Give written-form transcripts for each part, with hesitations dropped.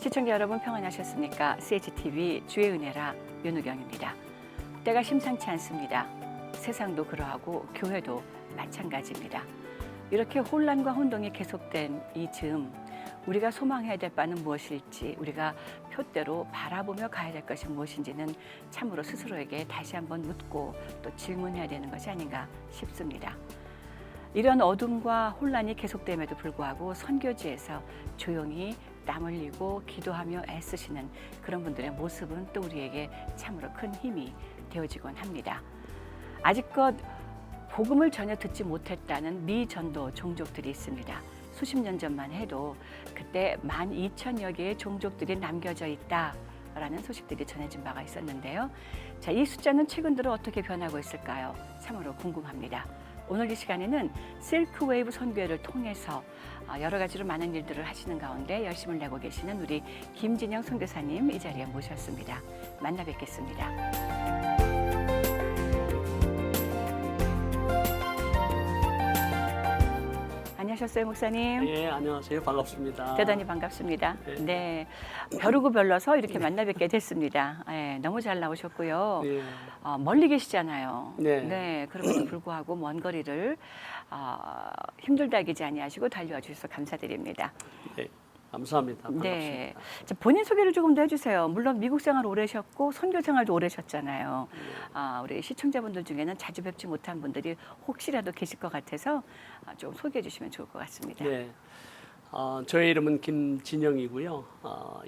시청자 여러분 평안하셨습니까? CHTV 주의 은혜라 윤우경입니다. 때가 심상치 않습니다. 세상도 그러하고 교회도 마찬가지입니다. 이렇게 혼란과 혼동이 계속된 이 즈음 우리가 소망해야 될 바는 무엇일지, 우리가 표대로 바라보며 가야 될 것이 무엇인지는 참으로 스스로에게 다시 한번 묻고 또 질문해야 되는 것이 아닌가 싶습니다. 이런 어둠과 혼란이 계속됨에도 불구하고 선교지에서 조용히 땀 흘리고 기도하며 애쓰시는 그런 분들의 모습은 또 우리에게 참으로 큰 힘이 되어지곤 합니다. 아직껏 복음을 전혀 듣지 못했다는 미전도 종족들이 있습니다. 수십 년 전만 해도 그때 12,000여 개의 종족들이 남겨져 있다라는 소식들이 전해진 바가 있었는데요. 자, 이 숫자는 최근 들어 어떻게 변하고 있을까요? 참으로 궁금합니다. 오늘 이 시간에는 실크웨이브 선교회를 통해서 여러 가지로 많은 일들을 하시는 가운데 열심을 내고 계시는 우리 김진영 선교사님 이 자리에 모셨습니다. 만나 뵙겠습니다. 안녕하셨어요, 목사님? 네, 안녕하세요. 반갑습니다. 대단히 반갑습니다. 네. 네, 벼르고 별러서 이렇게 만나 뵙게 됐습니다. 네, 너무 잘 나오셨고요. 네. 멀리 계시잖아요. 네. 그럼에도 불구하고 먼 거리를 힘들다 하지 아니하시고 달려와 주셔서 감사드립니다. 네, 감사합니다. 반갑습니다. 네, 자, 본인 소개를 조금 더 해주세요. 물론 미국 생활 오래 하셨고 선교 생활도 오래 하셨잖아요. 우리 시청자분들 중에는 자주 뵙지 못한 분들이 혹시라도 계실 것 같아서 좀 소개해 주시면 좋을 것 같습니다. 네. 저의 이름은 김진영이고요.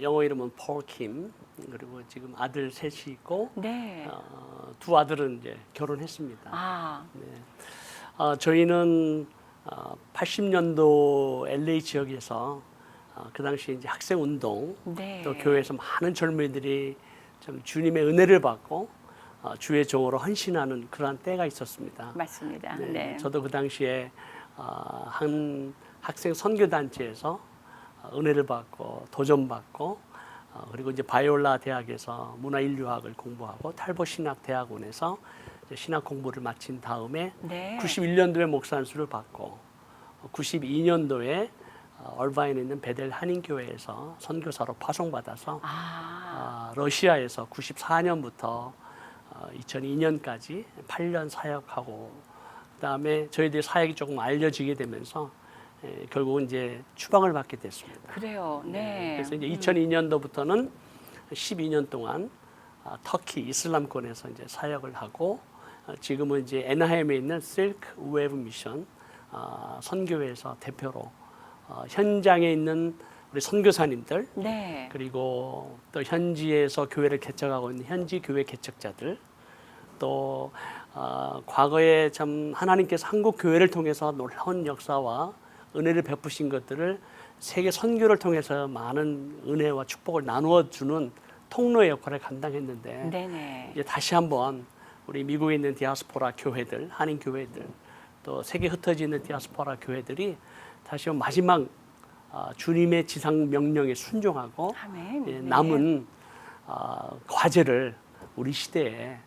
영어 이름은 폴 킴. 그리고 지금 아들 셋이 있고 네. 두 아들은 이제 결혼했습니다. 아, 저희는 80년도 LA 지역에서 그 당시 이제 학생 운동 네. 또 교회에서 많은 젊은이들이 좀 주님의 은혜를 받고 주의 종으로 헌신하는 그러한 때가 있었습니다. 맞습니다. 네, 네. 저도 그 당시에 한 학생 선교 단체에서 은혜를 받고 도전받고 그리고 이제 바이올라 대학에서 문화인류학을 공부하고 탈보 신학대학원에서 신학 공부를 마친 다음에 네. 91년도에 목사 안수를 받고 92년도에 얼바인에 있는 베델 한인교회에서 선교사로 파송받아서 러시아에서 94년부터 2002년까지 8년 사역하고 그다음에 저희들이 사역이 조금 알려지게 되면서 결국은 이제 추방을 받게 됐습니다. 그래요. 네. 그래서 이제 2002년도부터는 12년 동안 터키 이슬람권에서 이제 사역을 하고 지금은 이제 애나하임에 있는 실크 웨브 미션 선교회에서 대표로 현장에 있는 우리 선교사님들 네. 그리고 또 현지에서 교회를 개척하고 있는 현지 교회 개척자들 또 과거에 참 하나님께서 한국 교회를 통해서 놀라운 역사와 은혜를 베푸신 것들을 세계 선교를 통해서 많은 은혜와 축복을 나누어 주는 통로의 역할을 감당했는데 네네. 이제 다시 한번 우리 미국에 있는 디아스포라 교회들, 한인 교회들 또 세계 흩어져 있는 디아스포라 교회들이 다시 한번 마지막 주님의 지상 명령에 순종하고 아멘. 네. 남은 과제를 우리 시대에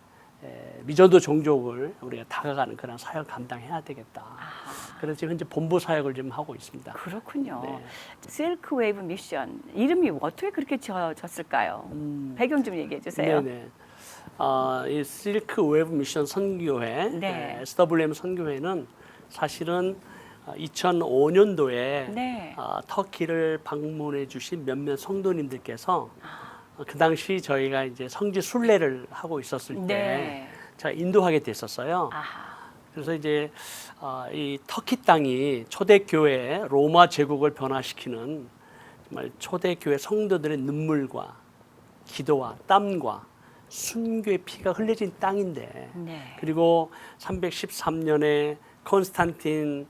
미전도 종족을 우리가 다가가는 그런 사역을 감당해야 되겠다. 그래서 지금 현재 본부 사역을 좀 하고 있습니다. 그렇군요. 네. 실크 웨이브 미션 이름이 어떻게 그렇게 지어졌을까요? 배경 좀 얘기해 주세요. 네네. 이 실크 웨브 미션 선교회, 네. SWM 선교회는 사실은 2005년도에 네. 터키를 방문해 주신 몇몇 성도님들께서 그 당시 저희가 이제 성지 순례를 하고 있었을 때 네. 제가 인도하게 됐었어요. 아하. 그래서 이제 이 터키 땅이 초대교회 로마 제국을 변화시키는 정말 초대교회 성도들의 눈물과 기도와 땀과 순교의 피가 흘려진 땅인데 네. 그리고 313년에 콘스탄틴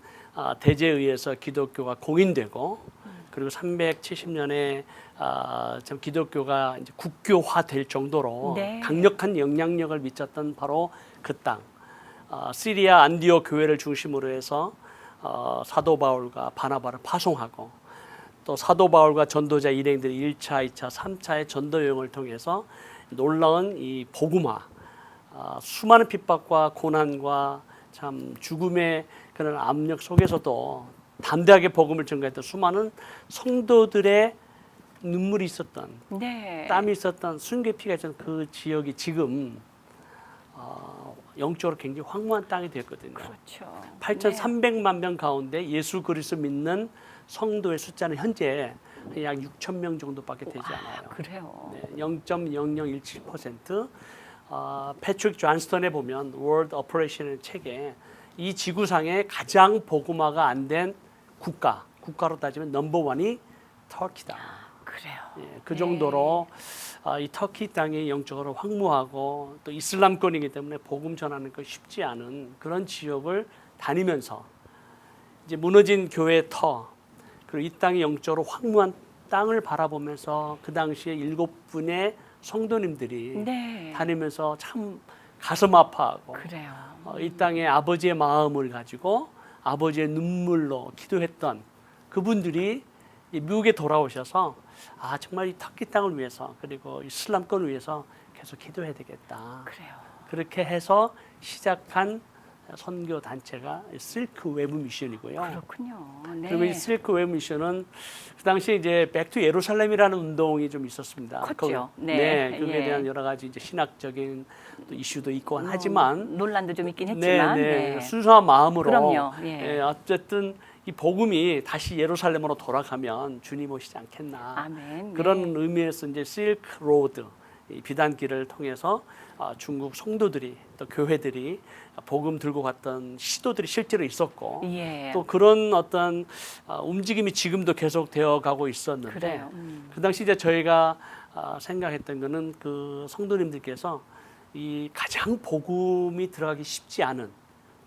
대제에 의해서 기독교가 공인되고 그리고 370년에 참 기독교가 이제 국교화될 정도로 네. 강력한 영향력을 미쳤던 바로 그 땅. 시리아 안디옥 교회를 중심으로 해서 사도 바울과 바나바를 파송하고 또 사도 바울과 전도자 일행들이 1차, 2차, 3차의 전도 여행을 통해서 놀라운 이 복음화, 수많은 핍박과 고난과 참 죽음의 그런 압력 속에서도 담대하게 복음을 전가했던 수많은 성도들의 눈물이 있었던, 네. 땀이 있었던, 순교의 피가 있었던 그 지역이 지금 영적으로 굉장히 황무한 땅이 되었거든요. 그렇죠. 8,300만 명 가운데 예수 그리스도 믿는 성도의 숫자는 현재 약 6천 명 정도밖에 되지 않아요. 그래요. 네, 0.0017%. 패트릭 존스턴에 보면 월드 오퍼레이션 책에 이 지구상에 가장 복음화가 안 된 국가로 따지면 넘버원이 터키다. 그래요. 예, 그 정도로 이 터키 땅이 영적으로 황무하고 또 이슬람권이기 때문에 복음 전하는 거 쉽지 않은 그런 지역을 다니면서 이제 무너진 교회의 터 그리고 이 땅이 영적으로 황무한 땅을 바라보면서 그 당시에 7분의 성도님들이 네. 다니면서 참 가슴 아파하고 그래요. 이 땅에 아버지의 마음을 가지고 아버지의 눈물로 기도했던 그분들이 이 미국에 돌아오셔서 정말 이 터키 땅을 위해서 그리고 이슬람권을 위해서 계속 기도해야 되겠다. 그래요. 그렇게 해서 시작한 선교 단체가 실크 웨브 미션이고요. 그렇군요. 네. 그리고 이 실크 웨브 미션은 그 당시에 이제 백투 예루살렘이라는 운동이 좀 있었습니다. 컸죠. 네, 거기에 예. 대한 여러 가지 이제 신학적인 또 이슈도 있고 하지만 논란도 좀 있긴 했지만 네. 순수한 마음으로 그럼요. 예. 어쨌든 이 복음이 다시 예루살렘으로 돌아가면 주님 오시지 않겠나. 아멘. 그런 의미에서 이제 실크 로드 이 비단길을 통해서 중국 성도들이 또 교회들이 복음 들고 갔던 시도들이 실제로 있었고 예. 또 그런 어떤 움직임이 지금도 계속 되어 가고 있었는데 그래요. 그 당시 이제 저희가 생각했던 거는 그 성도님들께서 이 가장 복음이 들어가기 쉽지 않은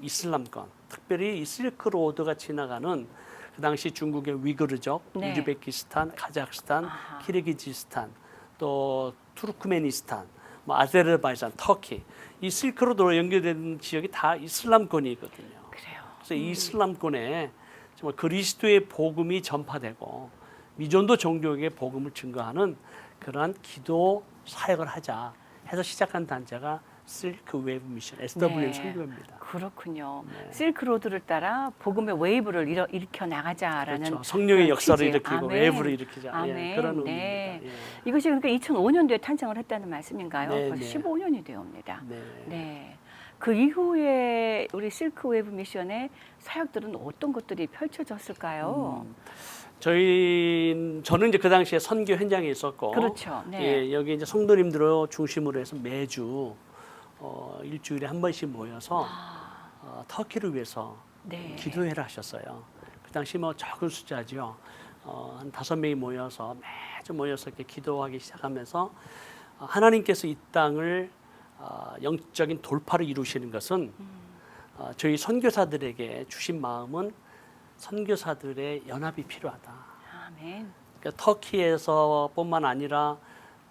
이슬람권 특별히 이 실크 로드가 지나가는 그 당시 중국의 위구르족, 네. 우즈베키스탄, 카자흐스탄, 아하. 키르기즈스탄 또 투르크메니스탄, 아제르바이잔, 터키 이 실크로드로 연결된 지역이 다 이슬람권이거든요. 그래요. 그래서 이 이슬람권에 정말 그리스도의 복음이 전파되고 미전도 종교에게 복음을 증거하는 그러한 기도 사역을 하자 해서 시작한 단체가 실크 웨이브 미션 SWM 네. 선교입니다. 그렇군요. 네. 실크로드를 따라 복음의 웨이브를 일으켜 나가자라는 그렇죠. 성령의 그런 역사를 취지. 일으키고 아멘. 웨이브를 일으키자. 아멘. 예, 그런 네. 의미입니다. 이것이 그러니까 2005년도에 탄생을 했다는 말씀인가요? 네, 벌써 네. 15년이 되옵니다. 네. 네. 그 이후에 우리 실크 웨이브 미션의 사역들은 어떤 것들이 펼쳐졌을까요? 저는 이제 그 당시에 선교 현장에 있었고, 그렇죠. 네. 예, 여기 이제 성도님들을 중심으로 해서 매주 일주일에 한 번씩 모여서 터키를 위해서 네. 기도회를 하셨어요. 그 당시 뭐 적은 숫자죠. 한 5명이 모여서 매주 모여서 이렇게 기도하기 시작하면서 하나님께서 이 땅을 영적인 돌파를 이루시는 것은 저희 선교사들에게 주신 마음은 선교사들의 연합이 필요하다. 아멘. 그러니까 터키에서뿐만 아니라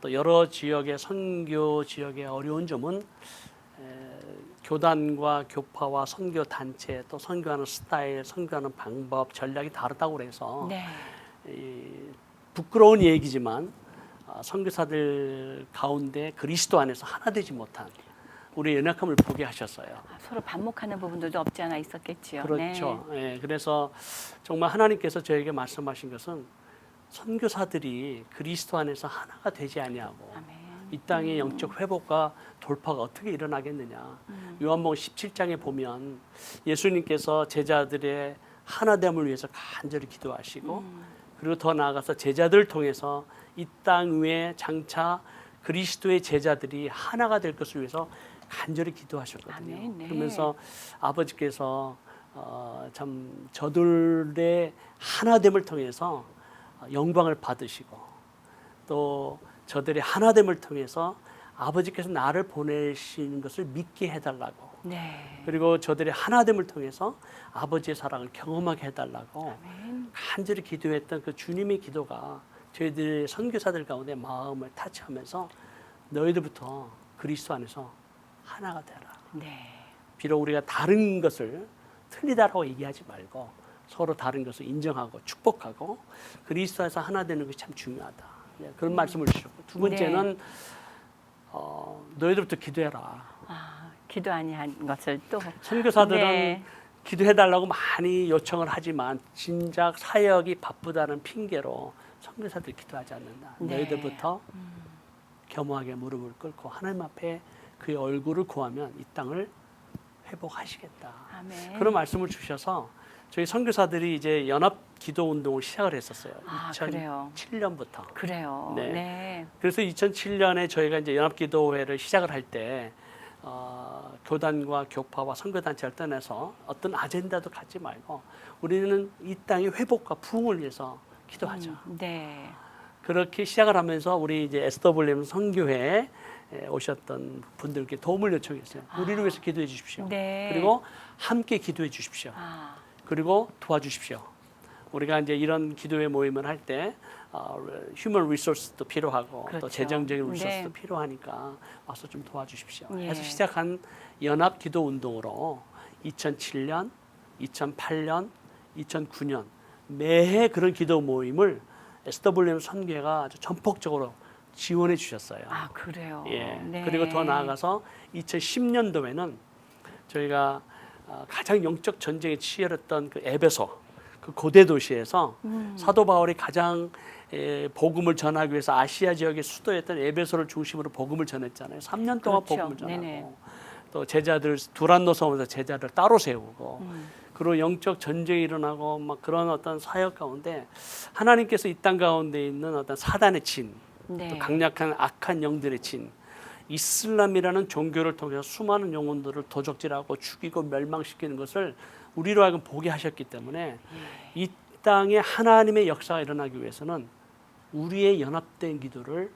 또 여러 지역의 선교 지역의 어려운 점은 교단과 교파와 선교 단체 또 선교하는 스타일, 선교하는 방법, 전략이 다르다고 그래서 네. 부끄러운 얘기지만 선교사들 가운데 그리스도 안에서 하나 되지 못한 우리의 연약함을 보게 하셨어요. 서로 반목하는 부분들도 없지 않아 있었겠지요. 그렇죠. 네. 예, 그래서 정말 하나님께서 저에게 말씀하신 것은 선교사들이 그리스도 안에서 하나가 되지 아니하고 아멘. 이 땅의 영적 회복과 돌파가 어떻게 일어나겠느냐. 요한복음 17장에 보면 예수님께서 제자들의 하나됨을 위해서 간절히 기도하시고 그리고 더 나아가서 제자들을 통해서 이 땅 위에 장차 그리스도의 제자들이 하나가 될 것을 위해서 간절히 기도하셨거든요. 아멘, 네. 그러면서 아버지께서 참 저들의 하나됨을 통해서 영광을 받으시고 또 저들의 하나됨을 통해서 아버지께서 나를 보내시는 것을 믿게 해달라고 네. 그리고 저들의 하나됨을 통해서 아버지의 사랑을 경험하게 해달라고 아멘. 간절히 기도했던 그 주님의 기도가 저희들 선교사들 가운데 마음을 타치하면서 너희들부터 그리스도 안에서 하나가 되라. 네. 비록 우리가 다른 것을 틀리다라고 얘기하지 말고 서로 다른 것을 인정하고 축복하고 그리스도에서 하나 되는 것이 참 중요하다. 네, 그런 말씀을 주셨고 두 번째는 너희들부터 기도해라. 기도 아니한 것을 또 선교사들은 네. 기도해달라고 많이 요청을 하지만 진작 사역이 바쁘다는 핑계로 선교사들이 기도하지 않는다. 네. 너희들부터 겸허하게 무릎을 꿇고 하나님 앞에 그의 얼굴을 구하면 이 땅을 회복하시겠다. 아멘. 그런 말씀을 주셔서 저희 선교사들이 이제 연합 기도 운동을 시작을 했었어요. 아, 그래요. 2007년부터. 그래요. 네. 네. 그래서 2007년에 저희가 이제 연합기도회를 시작을 할 때 교단과 교파와 선교단체를 떠나서 어떤 아젠다도 갖지 말고 우리는 이 땅의 회복과 부흥을 위해서 기도하자. 네. 그렇게 시작을 하면서 우리 이제 SWM 선교회에 오셨던 분들께 도움을 요청했어요. 우리를 위해서 기도해 주십시오. 네. 그리고 함께 기도해 주십시오. 아, 그리고 도와주십시오. 우리가 이제 이런 기도회 모임을 할 때 휴먼 리소스도 필요하고 그렇죠. 또 재정적인 네. 리소스도 필요하니까 와서 좀 도와주십시오. 예. 해서 시작한 연합 기도 운동으로 2007년, 2008년, 2009년 매해 그런 기도 모임을 SWM 선교회가 아주 전폭적으로 지원해 주셨어요. 아, 그래요. 예. 네. 그리고 더 나아가서 2010년도에는 저희가 가장 영적 전쟁에 치열했던 그 에베소 그 고대 도시에서 사도 바울이 가장 복음을 전하기 위해서 아시아 지역의 수도였던 에베소를 중심으로 복음을 전했잖아요. 3년 동안 그렇죠. 복음을 전하고 네네. 또 제자들 두란노 섬에서 제자를 따로 세우고 그리고 영적 전쟁이 일어나고 막 그런 어떤 사역 가운데 하나님께서 이 땅 가운데 있는 어떤 사단의 진, 네. 또 강력한 악한 영들의 진, 이슬람이라는 종교를 통해서 수많은 영혼들을 도적질하고 죽이고 멸망시키는 것을 우리로 하여금 보게 하셨기 때문에 이 땅에 하나님의 역사가 일어나기 위해서는 우리의 연합된 기도를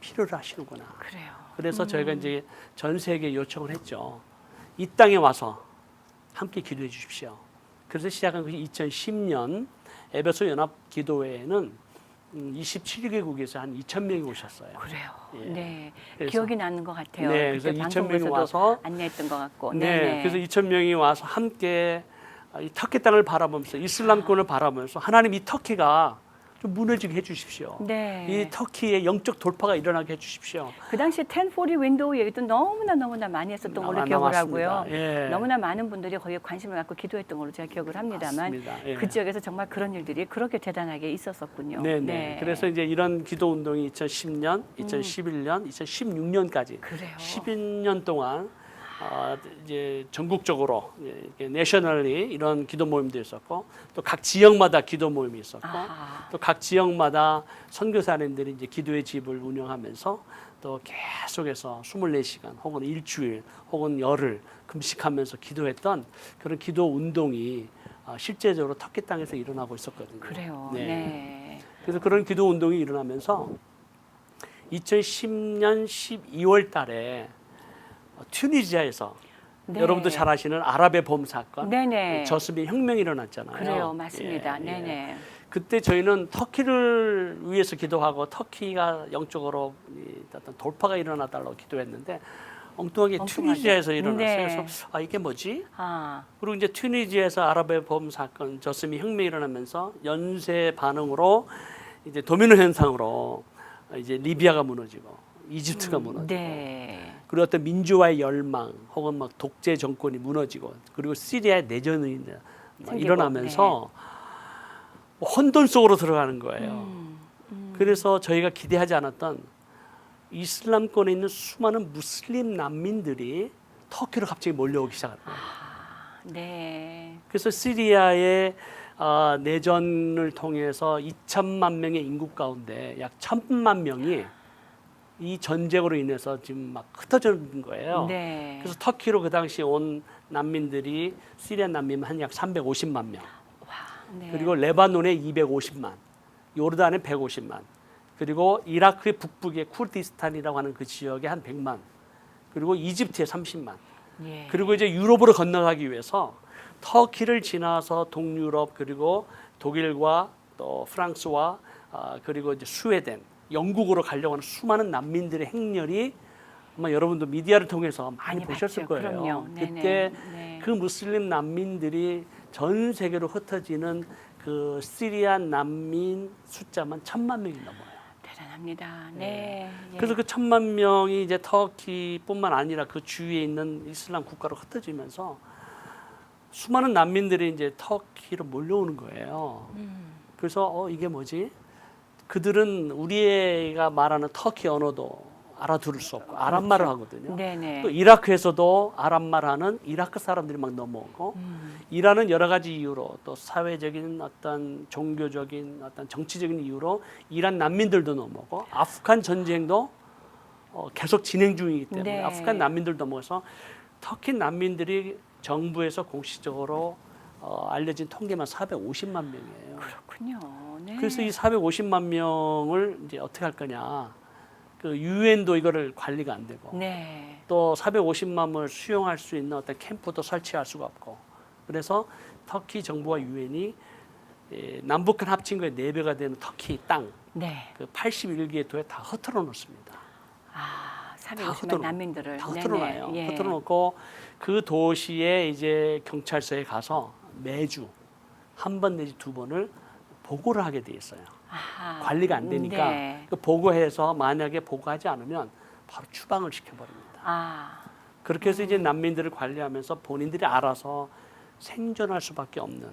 필요로 하시는구나. 그래요. 그래서 저희가 이제 전 세계에 요청을 했죠. 이 땅에 와서 함께 기도해 주십시오. 그래서 시작한 것이 2010년 에베소 연합 기도회에는 27개국에서 한 2,000명이 오셨어요. 그래요. 예. 네. 그래서- 기억이 나는 것 같아요. 네, 그때 그래서 2,000명이 방송에서도 와서 안내했던 것 같고. 네, 네네. 그래서 2,000명이 와서 함께 이 터키 땅을 바라보면서 이슬람권을 바라보면서 하나님 이 터키가 좀 무너지게 해주십시오. 네. 이 터키의 영적 돌파가 일어나게 해주십시오. 그 당시 1040 윈도우 얘기도 너무나 많이 했었던 걸로 기억을 하고요. 예. 너무나 많은 분들이 거기에 관심을 갖고 기도했던 걸로 제가 기억을 합니다만 맞습니다. 예. 그 지역에서 정말 그런 일들이 그렇게 대단하게 있었었군요. 네. 그래서 이제 이런 기도 운동이 2010년, 2011년, 2016년까지 그래요. 12년 동안 이제 전국적으로 내셔널리 이런 기도 모임도 있었고 또 각 지역마다 기도 모임이 있었고 아하. 또 각 지역마다 선교사님들이 이제 기도의 집을 운영하면서 또 계속해서 24시간 혹은 일주일 혹은 열흘 금식하면서 기도했던 그런 기도 운동이 실제적으로 터키 땅에서 일어나고 있었거든요. 그래요. 네. 네. 그래서 그런 기도 운동이 일어나면서 2010년 12월 달에 튀니지아에서 네. 여러분도 잘 아시는 아랍의 봄 사건, 네네. 저스민 혁명이 일어났잖아요. 그래요. 맞습니다. 예, 예. 네네. 그때 저희는 터키를 위해서 기도하고 터키가 영적으로 어떤 돌파가 일어나달라고 기도했는데 엉뚱하게 튀니지아에서 일어났어요. 네. 그래서 이게 뭐지? 아, 그리고 이제 튀니지아에서 아랍의 봄 사건, 저스민 혁명이 일어나면서 연쇄 반응으로 이제 도미노 현상으로 이제 리비아가 무너지고 이집트가 무너지고 네. 그리고 어떤 민주화의 열망 혹은 막 독재 정권이 무너지고 그리고 시리아의 내전이 막 일어나면서 뭐 혼돈 속으로 들어가는 거예요. 그래서 저희가 기대하지 않았던 이슬람권에 있는 수많은 무슬림 난민들이 터키로 갑자기 몰려오기 시작한 거예요. 네. 그래서 시리아의 내전을 통해서 2천만 명의 인구 가운데 약 1,000만 명이 이 전쟁으로 인해서 지금 막 흩어지는 거예요. 네. 그래서 터키로 그 당시 온 난민들이 시리아 난민 한 약 350만 명. 네. 그리고 레바논에 250만, 요르단에 150만, 그리고 이라크의 북부의 쿠르디스탄이라고 하는 그 지역에 한 100만, 그리고 이집트에 30만. 예. 그리고 이제 유럽으로 건너가기 위해서 터키를 지나서 동유럽 그리고 독일과 또 프랑스와 그리고 이제 스웨덴, 영국으로 가려고 하는 수많은 난민들의 행렬이 아마 여러분도 미디어를 통해서 많이 보셨을 봤죠. 거예요. 그럼요. 네네. 그때 네. 그 무슬림 난민들이 전 세계로 흩어지는 그 시리아 난민 숫자만 1,000만 명이 넘어요. 대단합니다. 네. 예. 그래서 그 1,000만 명이 이제 터키뿐만 아니라 그 주위에 있는 이슬람 국가로 흩어지면서 수많은 난민들이 이제 터키로 몰려오는 거예요. 그래서 이게 뭐지? 그들은 우리가 말하는 터키 언어도 알아들을 수 없고 아랍말을 하거든요. 네네. 또 이라크에서도 아랍말하는 이라크 사람들이 막 넘어오고 이라는 여러 가지 이유로 또 사회적인 어떤 종교적인 어떤 정치적인 이유로 이란 난민들도 넘어오고 아프간 전쟁도 계속 진행 중이기 때문에 네. 아프간 난민들도 넘어서 터키 난민들이 정부에서 공식적으로 알려진 통계만 450만 명이에요. 그렇군요. 네. 그래서 이 450만 명을 이제 어떻게 할 거냐? 그 유엔도 이거를 관리가 안 되고 네. 또 450만을 수용할 수 있는 어떤 캠프도 설치할 수가 없고 그래서 터키 정부와 유엔이 남북한 합친 거의 4배가 되는 터키 땅 네. 그 81개의 도에 다 흩어져 놓습니다. 아, 다 450만 난민들을 다 흩어져 놔요. 예. 흩어져 놓고 그 도시에 이제 경찰서에 가서 매주 한 번 내지 2번을 보고를 하게 돼 있어요. 아하. 관리가 안 되니까 네. 그 보고해서 만약에 보고하지 않으면 바로 추방을 시켜버립니다. 아, 그렇게 해서 이제 난민들을 관리하면서 본인들이 알아서 생존할 수밖에 없는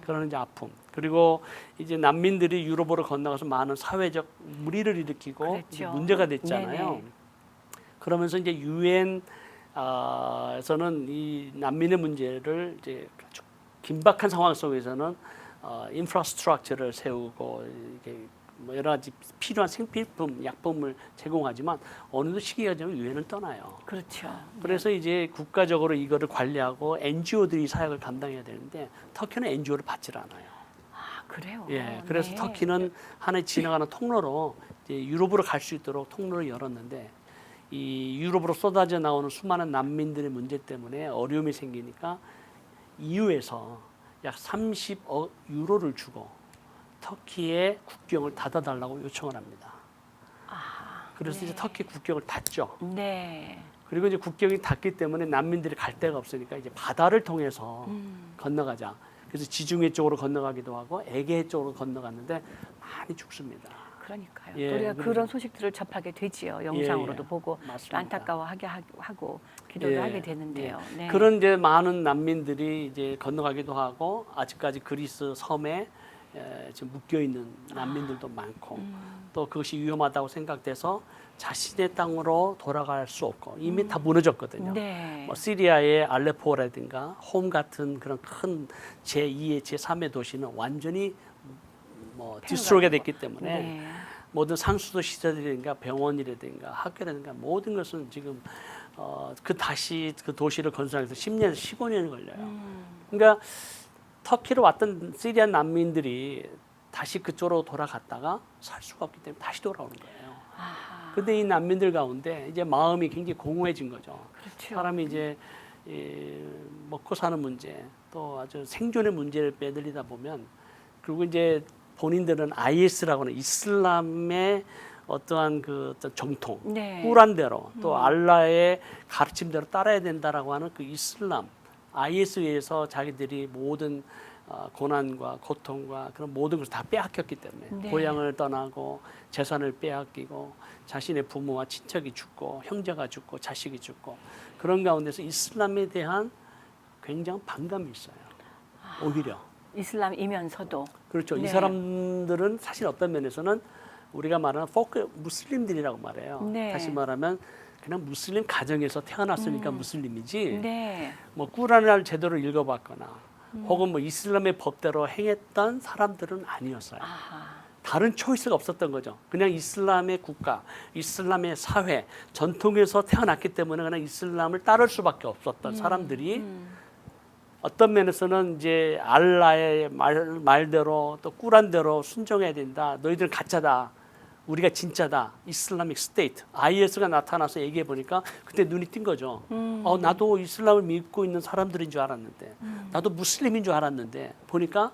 그런 이제 아픔. 그리고 이제 난민들이 유럽으로 건너가서 많은 사회적 무리를 일으키고 그랬죠. 이제 문제가 됐잖아요. 네네. 그러면서 이제 유엔에서는 이 난민의 문제를 이제 아주 긴박한 상황 속에서는 인프라스트럭처를 세우고 이게 뭐 여러 가지 필요한 생필품, 약품을 제공하지만 어느 정도 시기가 되면 유엔을 떠나요. 그렇죠. 그래서 이제 국가적으로 이거를 관리하고 NGO들이 사역을 감당해야 되는데 터키는 NGO를 받질 않아요. 아, 그래요. 예, 그래서 네. 터키는 하나의 지나가는 통로로 이제 유럽으로 갈 수 있도록 통로를 열었는데 이 유럽으로 쏟아져 나오는 수많은 난민들의 문제 때문에 어려움이 생기니까 EU에서 약 30억 유로를 주고 터키의 국경을 닫아달라고 요청을 합니다. 그래서 이제 터키 국경을 닫죠. 네. 그리고 이제 국경이 닫기 때문에 난민들이 갈 데가 없으니까 이제 바다를 통해서 건너가자. 그래서 지중해 쪽으로 건너가기도 하고 에게해 쪽으로 건너갔는데 많이 죽습니다. 그러니까요. 예, 우리가 그러니까. 그런 소식들을 접하게 되지요. 영상으로도 예, 보고 또 맞습니다. 안타까워하게 하고 기도를 예, 하게 되는데요. 네. 그런 이제 많은 난민들이 이제 건너가기도 하고 아직까지 그리스 섬에 지금 묶여 있는 난민들도 많고 또 그것이 위험하다고 생각돼서 자신의 땅으로 돌아갈 수 없고 이미 다 무너졌거든요. 네. 뭐 시리아의 알레포라든가 홈 같은 그런 큰 제2의 제3의 도시는 완전히 뭐 디스트로이가 됐기 때문에 네. 모든 상수도 시설이라든가 병원이라든가 학교라든가 모든 것은 지금 다시 그 도시를 건설해서 10년에서 15년이 걸려요. 그러니까 터키로 왔던 시리아 난민들이 다시 그쪽으로 돌아갔다가 살 수가 없기 때문에 다시 돌아오는 거예요. 아하. 근데 이 난민들 가운데 이제 마음이 굉장히 공허해진 거죠. 그렇죠. 사람이 이제 먹고 사는 문제 또 아주 생존의 문제를 빼들리다 보면 그리고 이제 본인들은 IS라고 하는 이슬람의 어떠한 그 어떤 정통, 네. 꾸란대로 또 알라의 가르침대로 따라야 된다라고 하는 그 이슬람, IS에서 자기들이 모든 고난과 고통과 그런 모든 것을 다 빼앗겼기 때문에 네. 고향을 떠나고 재산을 빼앗기고 자신의 부모와 친척이 죽고 형제가 죽고 자식이 죽고 그런 가운데서 이슬람에 대한 굉장한 반감이 있어요. 오히려. 이슬람이면서도 그렇죠. 네. 이 사람들은 사실 어떤 면에서는 우리가 말하는 포크 무슬림들이라고 말해요. 네. 다시 말하면 그냥 무슬림 가정에서 태어났으니까 무슬림이지. 네. 뭐 꾸란을 제대로 읽어봤거나 혹은 뭐 이슬람의 법대로 행했던 사람들은 아니었어요. 아하. 다른 초이스가 없었던 거죠. 그냥 이슬람의 국가, 이슬람의 사회, 전통에서 태어났기 때문에 그냥 이슬람을 따를 수밖에 없었던 사람들이 어떤 면에서는 이제 알라의 말대로 또 꾸란대로 순종해야 된다. 너희들은 가짜다. 우리가 진짜다. 이슬라믹 스테이트. IS가 나타나서 얘기해 보니까 그때 눈이 띈 거죠. 나도 이슬람을 믿고 있는 사람들인 줄 알았는데 나도 무슬림인 줄 알았는데 보니까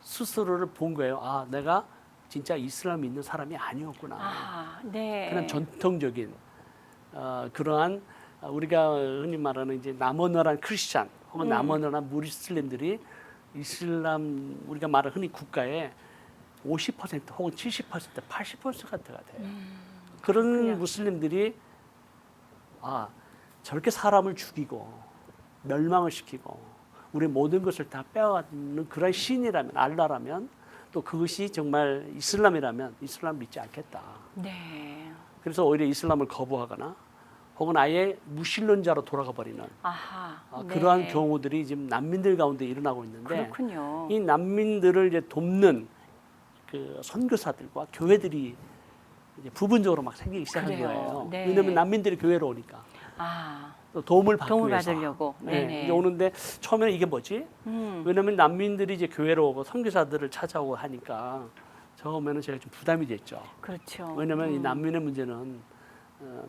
스스로를 본 거예요. 아, 내가 진짜 이슬람 믿는 사람이 아니었구나. 아, 네. 그런 전통적인 그러한 우리가 흔히 말하는 이제 남언어란 크리스찬 혹은 남언어란 무슬림들이 이슬람 우리가 말하는 흔히 국가에 50% 혹은 70% 80%가 돼요. 그런 그렇군요. 무슬림들이 저렇게 사람을 죽이고 멸망을 시키고 우리 모든 것을 다 빼앗는 그런 신이라면 알라라면 또 그것이 정말 이슬람이라면 이슬람 믿지 않겠다. 네. 그래서 오히려 이슬람을 거부하거나 혹은 아예 무신론자로 돌아가 버리는 아하. 그러한 네. 경우들이 지금 난민들 가운데 일어나고 있는데 그렇군요. 이 난민들을 이제 돕는 그 선교사들과 교회들이 이제 부분적으로 막 생기기 시작한 그래요. 거예요. 네. 왜냐하면 난민들이 교회로 오니까 아, 또 도움을 받기 도움을 위해서. 받으려고. 네, 네네. 이제 오는데 처음에는 이게 뭐지? 왜냐하면 난민들이 이제 교회로 오고 선교사들을 찾아오고 하니까 처음에는 제가 좀 부담이 됐죠. 그렇죠. 왜냐하면 이 난민의 문제는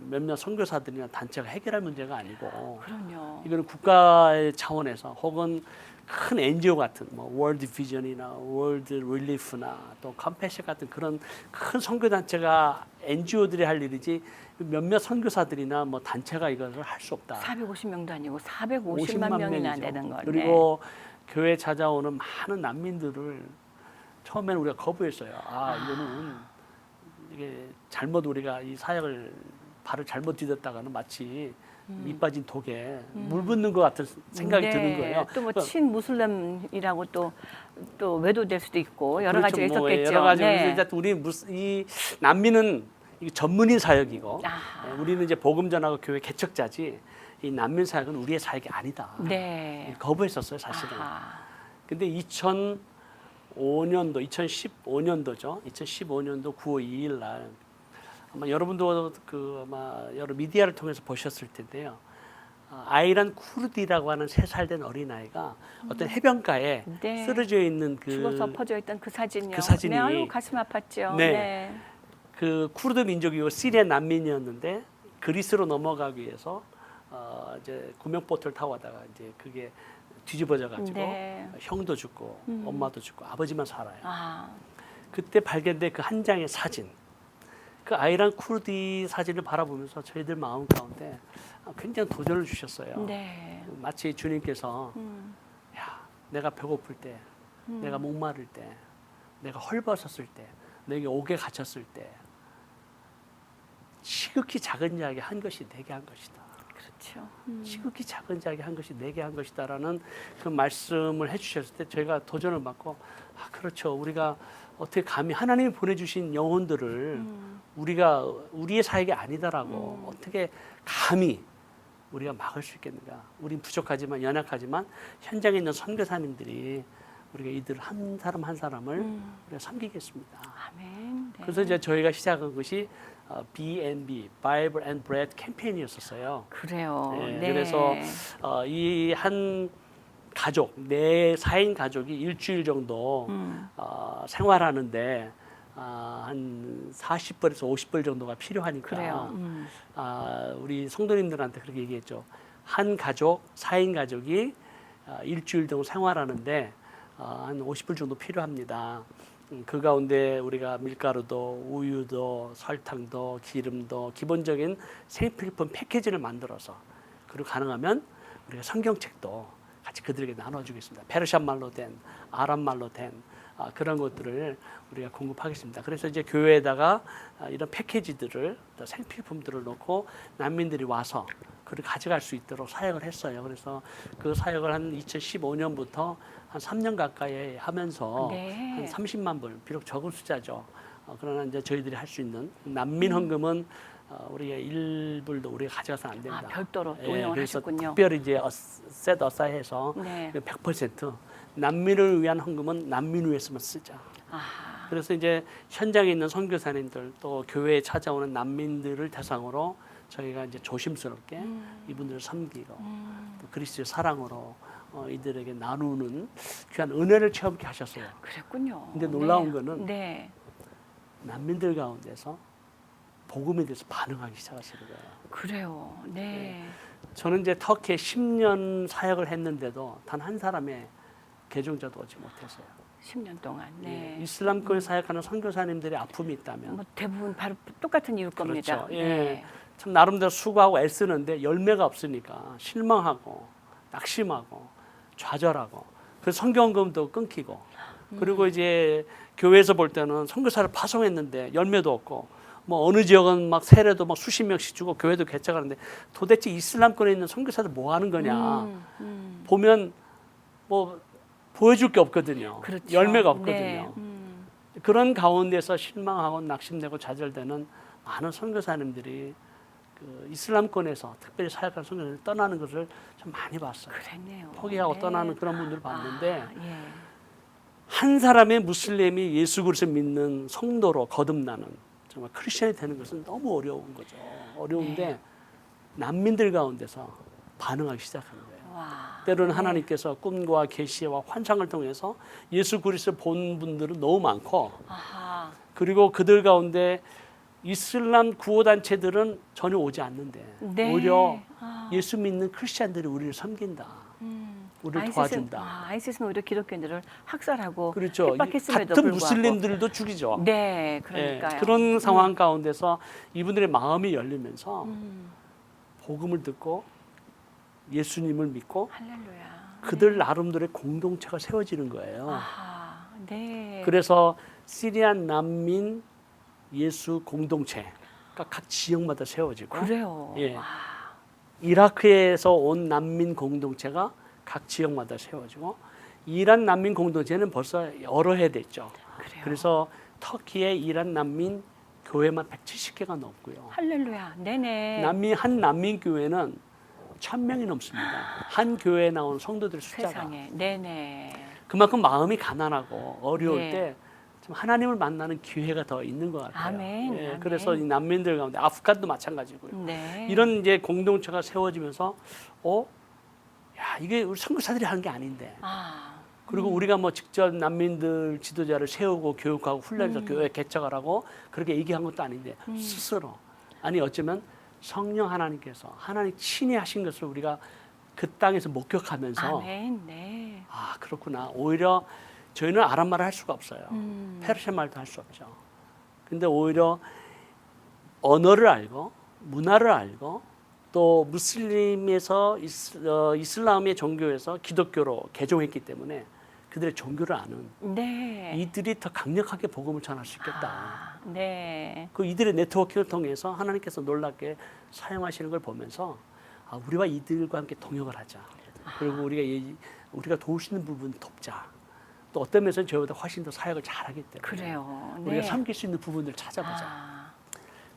몇몇 선교사들이나 단체가 해결할 문제가 아니고 그럼요. 이거는 국가의 차원에서 혹은 큰 NGO 같은 뭐 월드 비전이나 월드 릴리프나 또 컴패션 같은 그런 큰 선교 단체가 NGO들이 할 일이지 몇몇 선교사들이나 뭐 단체가 이것을 할 수 없다. 450명도 아니고 450만 명이나 명이죠. 되는 걸. 그리고 교회 찾아오는 많은 난민들을 처음에는 우리가 거부했어요. 이거는 이게 잘못 우리가 이 사역을 발을 잘못 디뎠다가는 마치 밑 빠진 독에 물 붓는 것 같은 생각이 네. 드는 거예요. 또 뭐 그러니까 친무슬림이라고 또 외도될 수도 있고 여러 그렇죠. 가지가 뭐 있었겠죠. 여러 가지 네. 그래서 우리 이 난민은 이게 전문인 사역이고 아. 우리는 이제 복음 전하고 교회 개척자지 이 난민 사역은 우리의 사역이 아니다. 네. 거부했었어요, 사실은. 아하. 근데 2005년도, 2015년도죠. 2015년도 9월 2일 날 아마 여러분도 아마 여러 미디어를 통해서 보셨을 텐데요. 아이란 쿠르디라고 하는 3살 된 어린아이가 어떤 해변가에 네. 쓰러져 있는 죽어서 퍼져 있던 그 사진이요. 그 사진이- 네, 아유 가슴 아팠죠. 네. 네. 그 쿠르드 민족이고 시리아 난민이었는데 그리스로 넘어가기 위해서 이제 구명보트를 타고 가다가 이제 그게 뒤집어져 가지고 네. 형도 죽고 엄마도 죽고 아버지만 살아요. 아, 그때 발견된 그 한 장의 사진, 그 아이란 쿠르디 사진을 바라보면서 저희들 마음 가운데 굉장히 도전을 주셨어요. 네. 마치 주님께서 야, 내가 배고플 때, 내가 목마를 때, 내가 헐벗었을 때, 내게 옥에 갇혔을 때 시극히 작은 이야기 한 것이 내게 한 것이다. 그렇죠. 시극히 작은 자에게 한 것이 내게 한 것이다라는 그 말씀을 해주셨을 때 저희가 도전을 받고 그렇죠. 우리가 어떻게 감히 하나님이 보내주신 영혼들을 우리가 우리의 사역이 아니다라고 어떻게 감히 우리가 막을 수 있겠는가. 우린 부족하지만 연약하지만 현장에 있는 선교사님들이 우리가 이들 한 사람 한 사람을 우리가 섬기겠습니다. 아멘. 네. 그래서 이제 저희가 시작한 것이 B&B, Bible and Bread 캠페인이었었어요. 그래요. 네, 네. 그래서 이 한 가족, 4, 4인 가족이 일주일 정도 생활하는데 한 40불에서 50불 정도가 필요하니까 그래요. 우리 성도님들한테 그렇게 얘기했죠. 한 가족, 4인 가족이 일주일 정도 생활하는데 한 50불 정도 필요합니다. 그 가운데 우리가 밀가루도 우유도 설탕도 기름도 기본적인 생필품 패키지를 만들어서 그리고 가능하면 우리가 성경책도 같이 그들에게 나눠주겠습니다. 페르시안 말로 된 아람 말로 된 그런 것들을 우리가 공급하겠습니다. 그래서 이제 교회에다가 이런 패키지들을 또 생필품들을 놓고 난민들이 와서 그를 가져갈 수 있도록 사역을 했어요. 그래서 그 사역을 한 2015년부터 한 3년 가까이 하면서 네. 한 30만 불, 비록 적은 숫자죠. 그러나 이제 저희들이 할 수 있는 난민 헌금은 우리가 1불도 우리가 가져가서 안 됩니다. 별도로 또 예, 운영을 그래서 하셨군요. 특별히 이제 셋 어사이해서 네. 100% 난민을 위한 헌금은 난민 위해서만 쓰자. 아하. 그래서 이제 현장에 있는 선교사님들 또 교회에 찾아오는 난민들을 대상으로 저희가 이제 조심스럽게 이분들을 섬기고 또 그리스도의 사랑으로 이들에게 나누는 귀한 은혜를 체험케 하셨어요. 그랬군요. 근데 놀라운 네. 거는 네. 난민들 가운데서 복음에 대해서 반응하기 시작하시는 거예요. 그래요. 네. 저는 이제 터키에 10년 사역을 했는데도 단 한 사람의 개종자도 오지 못했어요. 10년 동안. 네. 이슬람교회 사역하는 선교사님들의 아픔이 있다면 뭐 대부분 바로 똑같은 이유일 겁니다. 그렇죠. 예. 네. 참 나름대로 수고하고 애쓰는데 열매가 없으니까 실망하고 낙심하고 좌절하고 그래서 성경금도 끊기고 그리고 이제 교회에서 볼 때는 선교사를 파송했는데 열매도 없고 뭐 어느 지역은 막 세례도 막 수십 명씩 주고 교회도 개척하는데 도대체 이슬람권에 있는 선교사들 뭐 하는 거냐 보면 뭐 보여줄 게 없거든요. 그렇죠. 열매가 없거든요. 네. 그런 가운데서 실망하고 낙심되고 좌절되는 많은 선교사님들이 그 이슬람권에서 특별히 사역하는 선교사님들이 떠나는 것을 좀 많이 봤어요. 그랬네요. 포기하고 네. 떠나는 그런 분들을 봤는데 예. 한 사람의 무슬림이 예수 그리스도를 믿는 성도로 거듭나는 정말 크리스천이 되는 것은 너무 어려운 거죠. 어려운데 네. 난민들 가운데서 반응하기 시작한 거예요. 와. 때로는 네. 하나님께서 꿈과 계시와 환상을 통해서 예수 그리스도를 본 분들은 너무 많고 아하. 그리고 그들 가운데 이슬람 구호 단체들은 전혀 오지 않는데 네. 오히려 아. 예수 믿는 크리스천들이 우리를 섬긴다. 우리를 ISIS는 도와준다. ISIS는 오히려 기독교인들을 학살하고 그렇죠. 핍박했음에도 같은 불구하고. 무슬림들도 죽이죠. 네, 그러니까요. 예, 그런 상황 가운데서 이분들의 마음이 열리면서 복음을 듣고 예수님을 믿고 할렐루야. 그들 나름대로의 공동체가 세워지는 거예요. 아하. 네. 그래서 시리아 난민 예수 공동체가 각 지역마다 세워지고 그래요. 예. 와. 이라크에서 온 난민 공동체가 각 지역마다 세워지고 이란 난민 공동체는 벌써 여러 해 됐죠. 그래요. 그래서 터키의 이란 난민 교회만 170개가 넘고요. 할렐루야. 네네. 한 난민 교회는 1,000명이 넘습니다. 한 교회에 나온 성도들 숫자가. 세상에. 네네. 그만큼 마음이 가난하고 어려울 네. 때 참 하나님을 만나는 기회가 더 있는 것 같아요. 아멘, 예, 아멘. 그래서 이 난민들 가운데 아프간도 마찬가지고요. 네. 이런 이제 공동체가 세워지면서 야 이게 우리 선교사들이 하는 게 아닌데. 아. 그리고 우리가 뭐 직접 난민들 지도자를 세우고 교육하고 훈련해서 교회 개척을 하고 그렇게 얘기한 것도 아닌데 스스로 아니 어쩌면 성령 하나님께서 하나님 친히 하신 것을 우리가 그 땅에서 목격하면서 아멘. 네. 아 그렇구나. 오히려 저희는 아랍 말을 할 수가 없어요. 페르시아 말도 할 수 없죠. 근데 오히려 언어를 알고 문화를 알고 또 무슬림에서 이슬람의 종교에서 기독교로 개종했기 때문에 그들의 종교를 아는 네. 이들이 더 강력하게 복음을 전할 수 있겠다. 아, 네. 그 이들의 네트워킹을 통해서 하나님께서 놀랍게 사용하시는 걸 보면서 아, 우리와 이들과 함께 동역을 하자. 그리고 우리가 도울 수 있는 부분 돕자. 또 어떤 면에서는 저희보다 훨씬 더 사역을 잘하기 때문에 그래요. 네. 우리가 섬길 수 있는 부분들을 찾아보자. 아,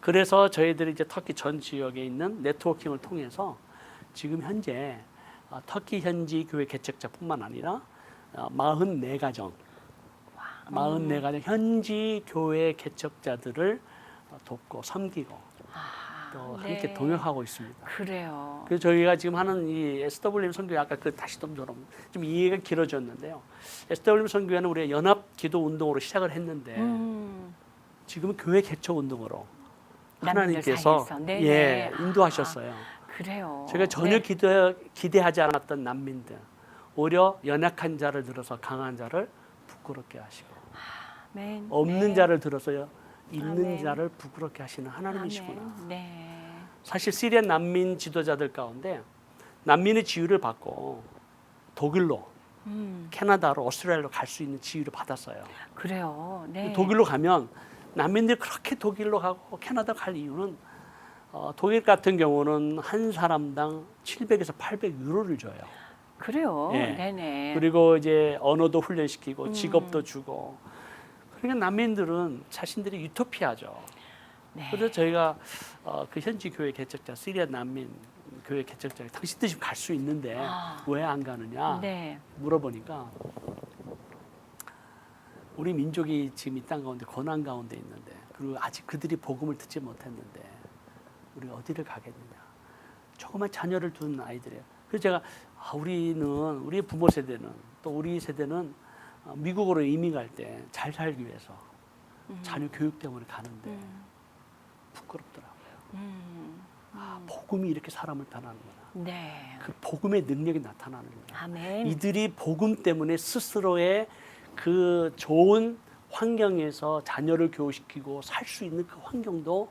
그래서 저희들이 이제 터키 전 지역에 있는 네트워킹을 통해서 지금 현재 터키 현지 교회 개척자뿐만 아니라 44가정, 44가정 현지 교회 개척자들을 돕고 섬기고 또 네. 함께 동역하고 있습니다. 그래요. 그래서 저희가 지금 하는 이 SWM 선교회 아까 다시 좀 이해가 길어졌는데요. SWM 선교회는 우리가 연합 기도 운동으로 시작을 했는데 지금은 교회 개척 운동으로 하나님께서 사이에서. 네네. 예, 인도하셨어요. 그래요. 제가 전혀 네. 기대하지 않았던 난민들 오히려 연약한 자를 들어서 강한 자를 부끄럽게 하시고 아멘. 없는 네. 자를 들어서 있는 아멘. 자를 부끄럽게 하시는 하나님이시구나. 아멘. 네. 사실 시리아 난민 지도자들 가운데 난민의 지위를 받고 독일로, 캐나다로, 오스트레일리아로 갈 수 있는 지위를 받았어요. 그래요. 네. 독일로 가면 난민들이 그렇게 독일로 가고 캐나다 갈 이유는 독일 같은 경우는 한 사람당 700에서 800유로를 줘요. 그래요. 예. 네네. 그리고 이제 언어도 훈련시키고 직업도 주고. 그러니까 난민들은 자신들이 유토피아죠. 네. 그래서 저희가 그 현지 교회 개척자, 시리아 난민 교회 개척자, 당신들 지금 갈 수 있는데 왜 안 가느냐 네. 물어보니까 우리 민족이 지금 이 땅 가운데 고난 가운데 있는데 그리고 아직 그들이 복음을 듣지 못했는데 우리가 어디를 가겠느냐. 조그만 자녀를 둔 아이들이에요. 그래서 제가 우리 부모 세대는 또 우리 세대는 미국으로 이민 갈 때 잘 살기 위해서 자녀 교육 때문에 가는데 부끄럽더라고요. 복음이 이렇게 사람을 변하는구나. 네. 그 복음의 능력이 나타나는구나. 아멘. 이들이 복음 때문에 스스로의 그 좋은 환경에서 자녀를 교육시키고 살 수 있는 그 환경도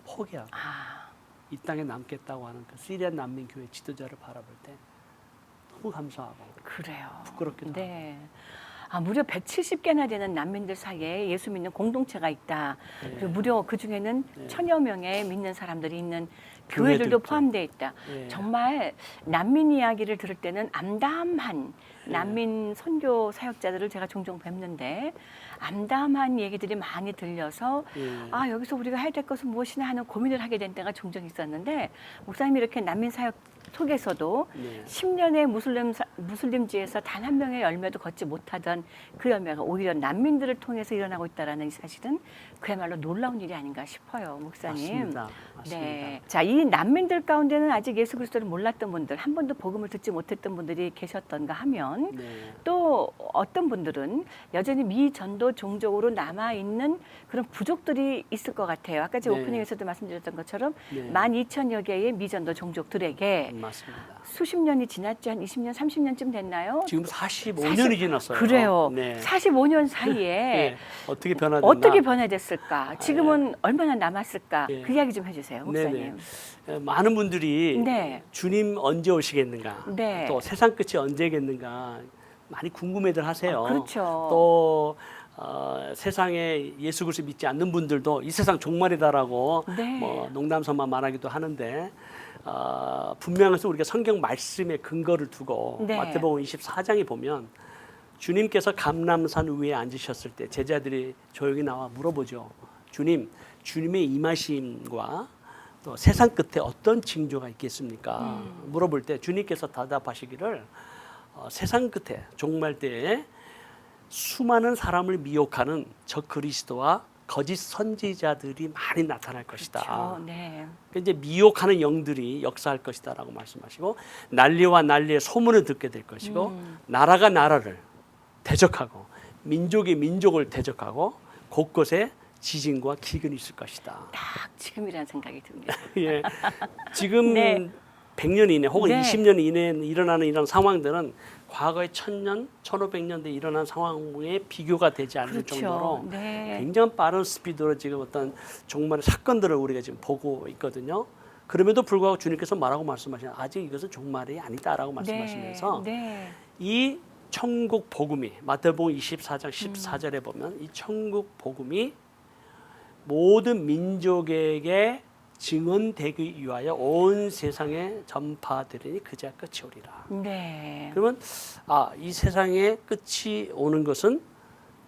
포기하고 이 땅에 남겠다고 하는 그 시리아 난민 교회 지도자를 바라볼 때 너무 감사하고 그래요. 부끄럽기도 네. 무려 170개나 되는 난민들 사이에 예수 믿는 공동체가 있다. 네. 그리고 무려 그 중에는 네. 1000여 명의 믿는 사람들이 있는 교회도 교회들도 있죠. 포함되어 있다. 네. 정말 난민 이야기를 들을 때는 암담한 난민 선교 사역자들을 제가 종종 뵙는데 암담한 얘기들이 많이 들려서 예. 아 여기서 우리가 해야 될 것은 무엇이나 하는 고민을 하게 된 때가 종종 있었는데 목사님이 이렇게 난민 사역 속에서도 네. 10년의 무슬림지에서 단 한 명의 열매도 걷지 못하던 그 열매가 오히려 난민들을 통해서 일어나고 있다라는 이 사실은 그야말로 놀라운 일이 아닌가 싶어요, 목사님. 맞습니다. 맞습니다. 네. 자, 이 난민들 가운데는 아직 예수 그리스도를 몰랐던 분들, 한 번도 복음을 듣지 못했던 분들이 계셨던가 하면 네. 또 어떤 분들은 여전히 미전도 종족으로 남아 있는 그런 부족들이 있을 것 같아요. 아까 제가 네. 오프닝에서도 말씀드렸던 것처럼 네. 12,000여 개의 미전도 종족들에게 맞습니다. 수십 년이 지났지 한 20년, 30년쯤 됐나요? 지금 45년이 지났어요. 그래요. 네. 45년 사이에 네. 어떻게 변화됐나? 어떻게 변화됐을까? 지금은 얼마나 남았을까? 예. 그 이야기 좀 해주세요, 목사님. 많은 분들이 네. 주님 언제 오시겠는가? 네. 또 세상 끝이 언제겠는가? 많이 궁금해들 하세요. 그렇죠. 또 세상에 예수 그리스도 믿지 않는 분들도 이 세상 종말이다라고 네. 뭐 농담삼아 말하기도 하는데 분명해서 우리가 성경 말씀에 근거를 두고 네. 마태복음 24장에 보면 주님께서 감람산 위에 앉으셨을 때 제자들이 조용히 나와 물어보죠. 주님, 주님의 임하심과 또 세상 끝에 어떤 징조가 있겠습니까? 물어볼 때 주님께서 대답하시기를 세상 끝에 종말 때에 수많은 사람을 미혹하는 저 그리스도와 거짓 선지자들이 많이 나타날 것이다. 그렇죠. 네. 이제 미혹하는 영들이 역사할 것이다라고 말씀하시고 난리와 난리의 소문을 듣게 될 것이고 나라가 나라를 대적하고 민족이 민족을 대적하고 곳곳에 지진과 기근이 있을 것이다. 딱 지금이라는 생각이 듭니다. 예. 지금 네. 100년 이내 혹은 네. 20년 이내에 일어나는 이런 상황들은 과거의 1000년, 1500년대에 일어난 상황에 비교가 되지 않을 그렇죠. 정도로 네. 굉장히 빠른 스피드로 지금 어떤 종말의 사건들을 우리가 지금 보고 있거든요. 그럼에도 불구하고 주님께서 뭐라고 말씀하시냐? 아직 이것은 종말이 아니다라고 말씀하시면서 네. 이 천국 복음이 마태복음 24장 14절에 보면 이 천국 복음이 모든 민족에게 증언되기 위하여 온 세상에 전파되리니 그제야 끝이 오리라. 네. 그러면 이 세상의 끝이 오는 것은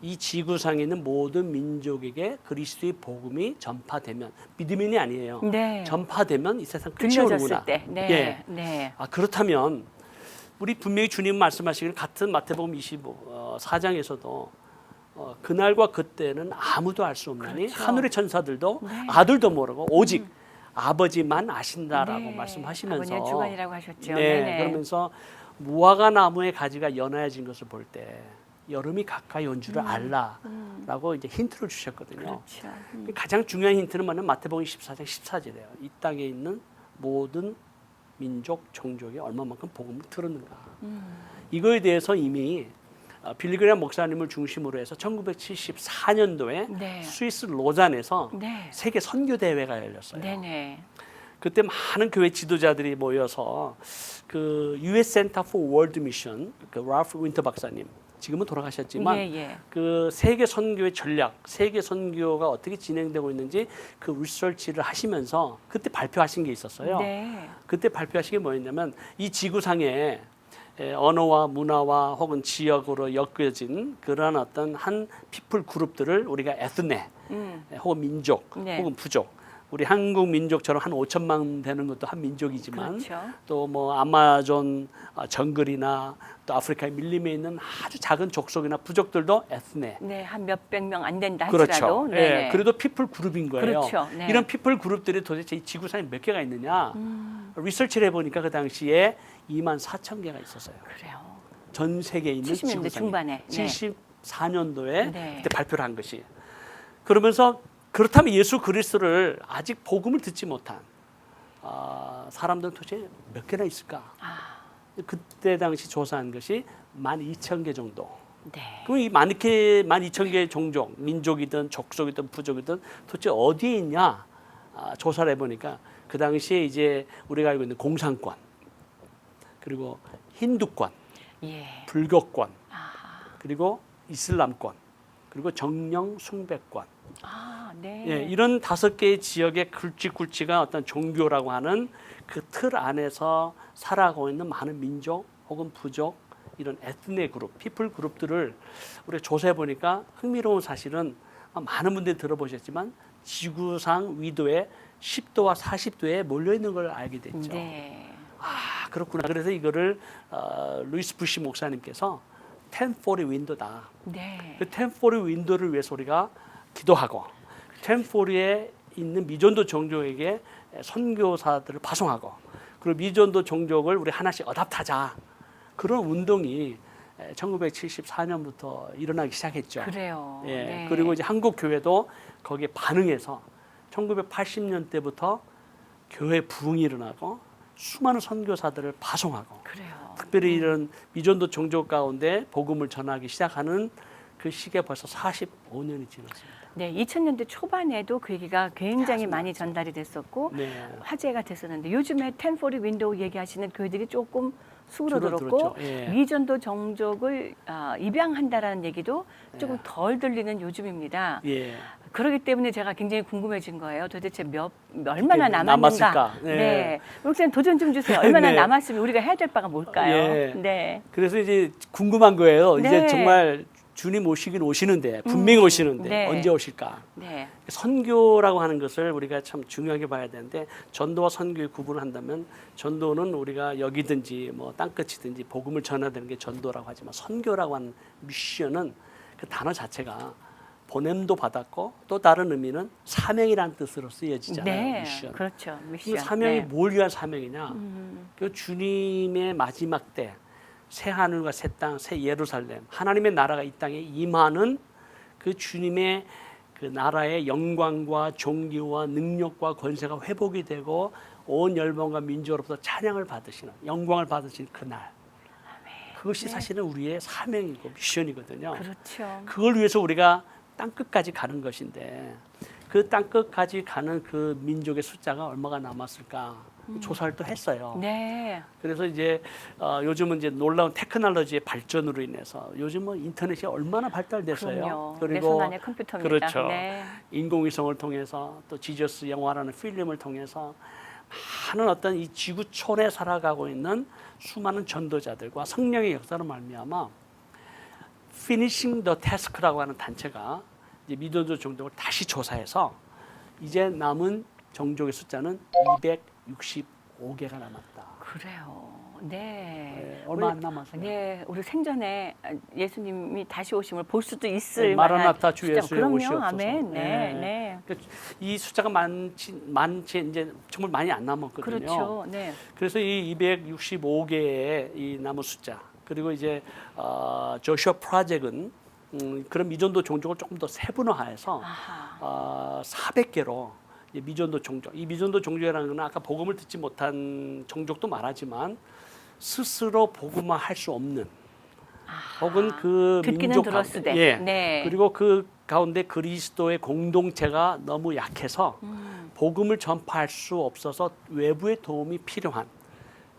이 지구상에 있는 모든 민족에게 그리스도의 복음이 전파되면 믿음이 아니에요. 네. 전파되면 이 세상 끝이 들려졌을 오는구나. 때. 네. 예. 네. 그렇다면 우리 분명히 주님 말씀하시기를 같은 마태복음 24장에서도 그날과 그때는 아무도 알 수 없나니 그렇죠. 하늘의 천사들도 네. 아들도 모르고 오직 아버지만 아신다라고 네. 말씀하시면서 아버지의 주관이라고 하셨죠. 네, 네네. 그러면서 무화과 나무의 가지가 연하여진 것을 볼 때 여름이 가까이 온 줄을 알라라고 이제 힌트를 주셨거든요. 그렇죠. 가장 중요한 힌트는 뭐냐면 마태복음 14장 14절이에요. 이 땅에 있는 모든 민족, 종족이 얼마만큼 복음을 들었는가. 이거에 대해서 이미 빌리그램 목사님을 중심으로 해서 1974년도에 네. 스위스 로잔에서 네. 세계 선교 대회가 열렸어요. 네네. 그때 많은 교회 지도자들이 모여서 그 US Center for World Mission 그 라프 윈터 박사님 지금은 돌아가셨지만 예. 그 세계 선교의 전략, 세계 선교가 어떻게 진행되고 있는지 그 리서치를 하시면서 그때 발표하신 게 있었어요. 네. 그때 발표하신 게 뭐였냐면 이 지구상에 언어와 문화와 혹은 지역으로 엮여진 그런 어떤 한 피플 그룹들을 우리가 에스네 혹은 민족 네. 혹은 부족 우리 한국 민족처럼 한 5천만 되는 것도 한 민족이지만 그렇죠. 또 뭐 아마존 정글이나 또 아프리카의 밀림에 있는 아주 작은 족속이나 부족들도 에스네 네, 한 몇백 명 안 된다 그렇죠. 할지라도. 예, 그래도 피플 그룹인 거예요. 그렇죠. 네. 이런 피플 그룹들이 도대체 이 지구상에 몇 개가 있느냐? 리서치를 해보니까 그 당시에 24,000개가 있었어요. 그래요. 전 세계에 있는 70년대 지구상에. 중반에. 네. 74년도에 네. 그때 발표를 한 것이. 그러면서 그렇다면 예수 그리스도를 아직 복음을 듣지 못한 사람들은 도대체 몇 개나 있을까? 그때 당시 조사한 것이 12,000개 정도. 네. 그럼 이 12,000개 종족, 민족이든 족속이든 부족이든 도대체 어디에 있냐 조사를 해보니까 그 당시에 이제 우리가 알고 있는 공산권, 그리고 힌두권, 예. 불교권, 그리고 이슬람권, 그리고 정령 숭배권. 네. 예, 이런 5개의 지역의 굵직굵직한 어떤 종교라고 하는 그 틀 안에서 살아가고 있는 많은 민족 혹은 부족 이런 에트닉 그룹, 피플 그룹들을 우리 조사해 보니까 흥미로운 사실은 많은 분들이 들어보셨지만 지구상 위도의 10도와 40도에 몰려 있는 걸 알게 됐죠. 네. 아 그렇구나. 그래서 이거를 루이스 부시 목사님께서 1040 윈도다. 네. 그 1040 윈도를 위해서 우리가 기도하고 1040에 있는 미전도 종족에게 선교사들을 파송하고 그리고 미전도 종족을 우리 하나씩 어답하자. 그런 운동이 1974년부터 일어나기 시작했죠. 그래요. 예. 네. 그리고 이제 한국 교회도 거기에 반응해서 1980년대부터 교회 부흥이 일어나고 수많은 선교사들을 파송하고 그래요. 특별히 이런 미전도 종족 가운데 복음을 전하기 시작하는 그 시기에 벌써 45년이 지났습니다. 네, 2000년대 초반에도 그 얘기가 굉장히 맞습니다. 많이 전달이 됐었고 네. 화제가 됐었는데 요즘에 1040 윈도우 얘기하시는 교회들이 조금 수그러들었고 줄어들었죠. 예. 미전도 종족을 입양한다라는 얘기도 조금 네. 덜 들리는 요즘입니다. 예. 그렇기 때문에 제가 굉장히 궁금해진 거예요. 도대체 얼마나 그때 남았는가? 남았을까? 네. 네. 목사님 도전 좀 주세요. 얼마나 네. 남았으면 우리가 해야 될 바가 뭘까요? 예. 네. 그래서 이제 궁금한 거예요. 네. 이제 정말 주님 오시긴 오시는데 분명히 오시는데 네. 언제 오실까? 네. 선교라고 하는 것을 우리가 참 중요하게 봐야 되는데 전도와 선교의 구분을 한다면 전도는 우리가 여기든지 뭐 땅끝이든지 복음을 전해야 되는 게 전도라고 하지만 선교라고 하는 미션은 그 단어 자체가 보냄도 받았고 또 다른 의미는 사명이라는 뜻으로 쓰여지잖아요. 네. 미션. 그렇죠. 그 미션. 사명이 네. 뭘 위한 사명이냐? 그 주님의 마지막 때 새 하늘과 새 땅, 새 예루살렘, 하나님의 나라가 이 땅에 임하는 그 주님의 그 나라의 영광과 존귀와 능력과 권세가 회복이 되고 온 열방과 민족으로부터 찬양을 받으시는 영광을 받으시는 그날. 그것이 네. 사실은 우리의 사명이고 미션이거든요. 그렇죠. 그걸 위해서 우리가 땅끝까지 가는 것인데 그 땅끝까지 가는 그 민족의 숫자가 얼마가 남았을까 조사를 또 했어요. 네. 그래서 이제 요즘은 이제 놀라운 테크놀로지의 발전으로 인해서 요즘은 인터넷이 얼마나 발달됐어요. 그럼요. 내 손 안에 컴퓨터입니다. 그렇죠. 네. 인공위성을 통해서 또 지저스 영화라는 필름을 통해서 많은 어떤 이 지구촌에 살아가고 있는 수많은 전도자들과 성령의 역사로 말미암아 Finishing the Task라고 하는 단체가 이제 미전도 종족을 다시 조사해서 이제 남은 종족의 숫자는 265개가 남았다. 그래요. 네. 네, 얼마 안 남았어요. 네, 우리 생전에 예수님이 다시 오심을 볼 수도 있을 네, 만한 마라나타 주 숫자. 예수의 그럼요. 오시옵소서. 아멘. 네, 네. 네. 그러니까 이 숫자가 많지 이제 정말 많이 안 남았거든요. 그렇죠. 네. 그래서 이 265개의 이 남은 숫자 그리고 이제 조슈아 프로젝트는 그런 미전도 종족을 조금 더 세분화해서 아하. 400개로 미전도 종족. 이 미전도 종족이라는 건 아까 복음을 듣지 못한 종족도 말하지만 스스로 복음화 할 수 없는 혹은 그 듣기는 민족 들었으되. 예. 네. 그리고 그 가운데 그리스도의 공동체가 너무 약해서 복음을 전파할 수 없어서 외부의 도움이 필요한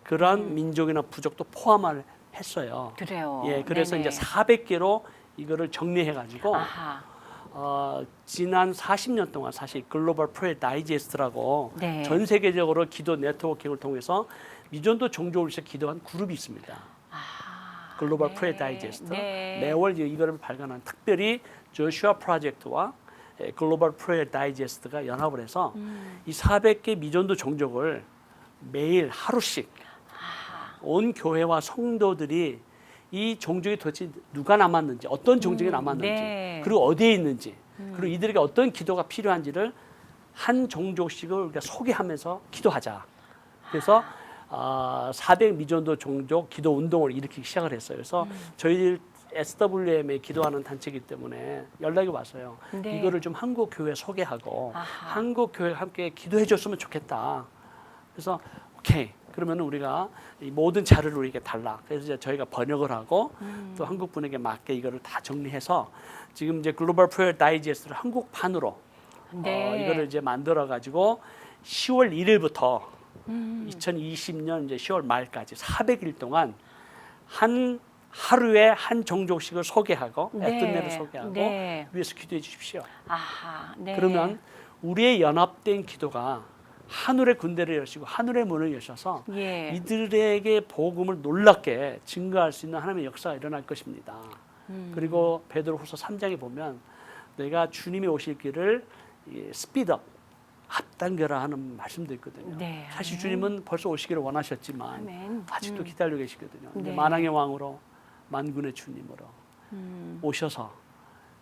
그런 민족이나 부족도 포함을 했어요. 그래요. 예, 그래서 네네. 이제 400개로 이거를 정리해 가지고 아하. 지난 40년 동안 사실 글로벌 프레 다이제스트라고 네. 전 세계적으로 기도 네트워킹을 통해서 미전도 종족을 위해서 기도한 그룹이 있습니다. 아, 글로벌 네. 프레 다이제스트. 네. 매월 이거를 발간한 특별히 조슈아 프로젝트와 글로벌 프레 다이제스트가 연합을 해서 이 400개 미전도 종족을 매일 하루씩 온 교회와 성도들이 이 종족이 도대체 누가 남았는지 어떤 종족이 남았는지 네. 그리고 어디에 있는지 그리고 이들에게 어떤 기도가 필요한지를 한 종족씩을 우리가 소개하면서 기도하자. 그래서 400 미전도 종족 기도 운동을 일으키기 시작을 했어요. 그래서 저희 SWM에 기도하는 단체이기 때문에 연락이 왔어요. 네. 이거를 좀 한국 교회 소개하고 아하. 한국 교회 함께 기도해 줬으면 좋겠다. 그래서 오케이. 그러면 우리가 이 모든 자료를 우리에게 달라. 그래서 이제 저희가 번역을 하고 또 한국 분에게 맞게 이거를 다 정리해서 지금 이제 글로벌 프레어 다이제스트를 한국판으로 네. 이거를 이제 만들어 가지고 10월 1일부터 2020년 이제 10월 말까지 400일 동안 한 하루에 한 종족씩을 소개하고 네. 에트네를 소개하고 네. 위해서 기도해 주십시오. 아하. 네. 그러면 우리의 연합된 기도가 하늘의 군대를 여시고 하늘의 문을 여셔서 예. 이들에게 복음을 놀랍게 증거할 수 있는 하나님의 역사가 일어날 것입니다. 그리고 베드로후서 3장에 보면 내가 주님이 오실 길을 스피드업 앞당겨라 하는 말씀도 있거든요. 네, 사실 아멘. 주님은 벌써 오시기를 원하셨지만 아멘. 아직도 기다리고 계시거든요. 근데 네. 만왕의 왕으로 만군의 주님으로 오셔서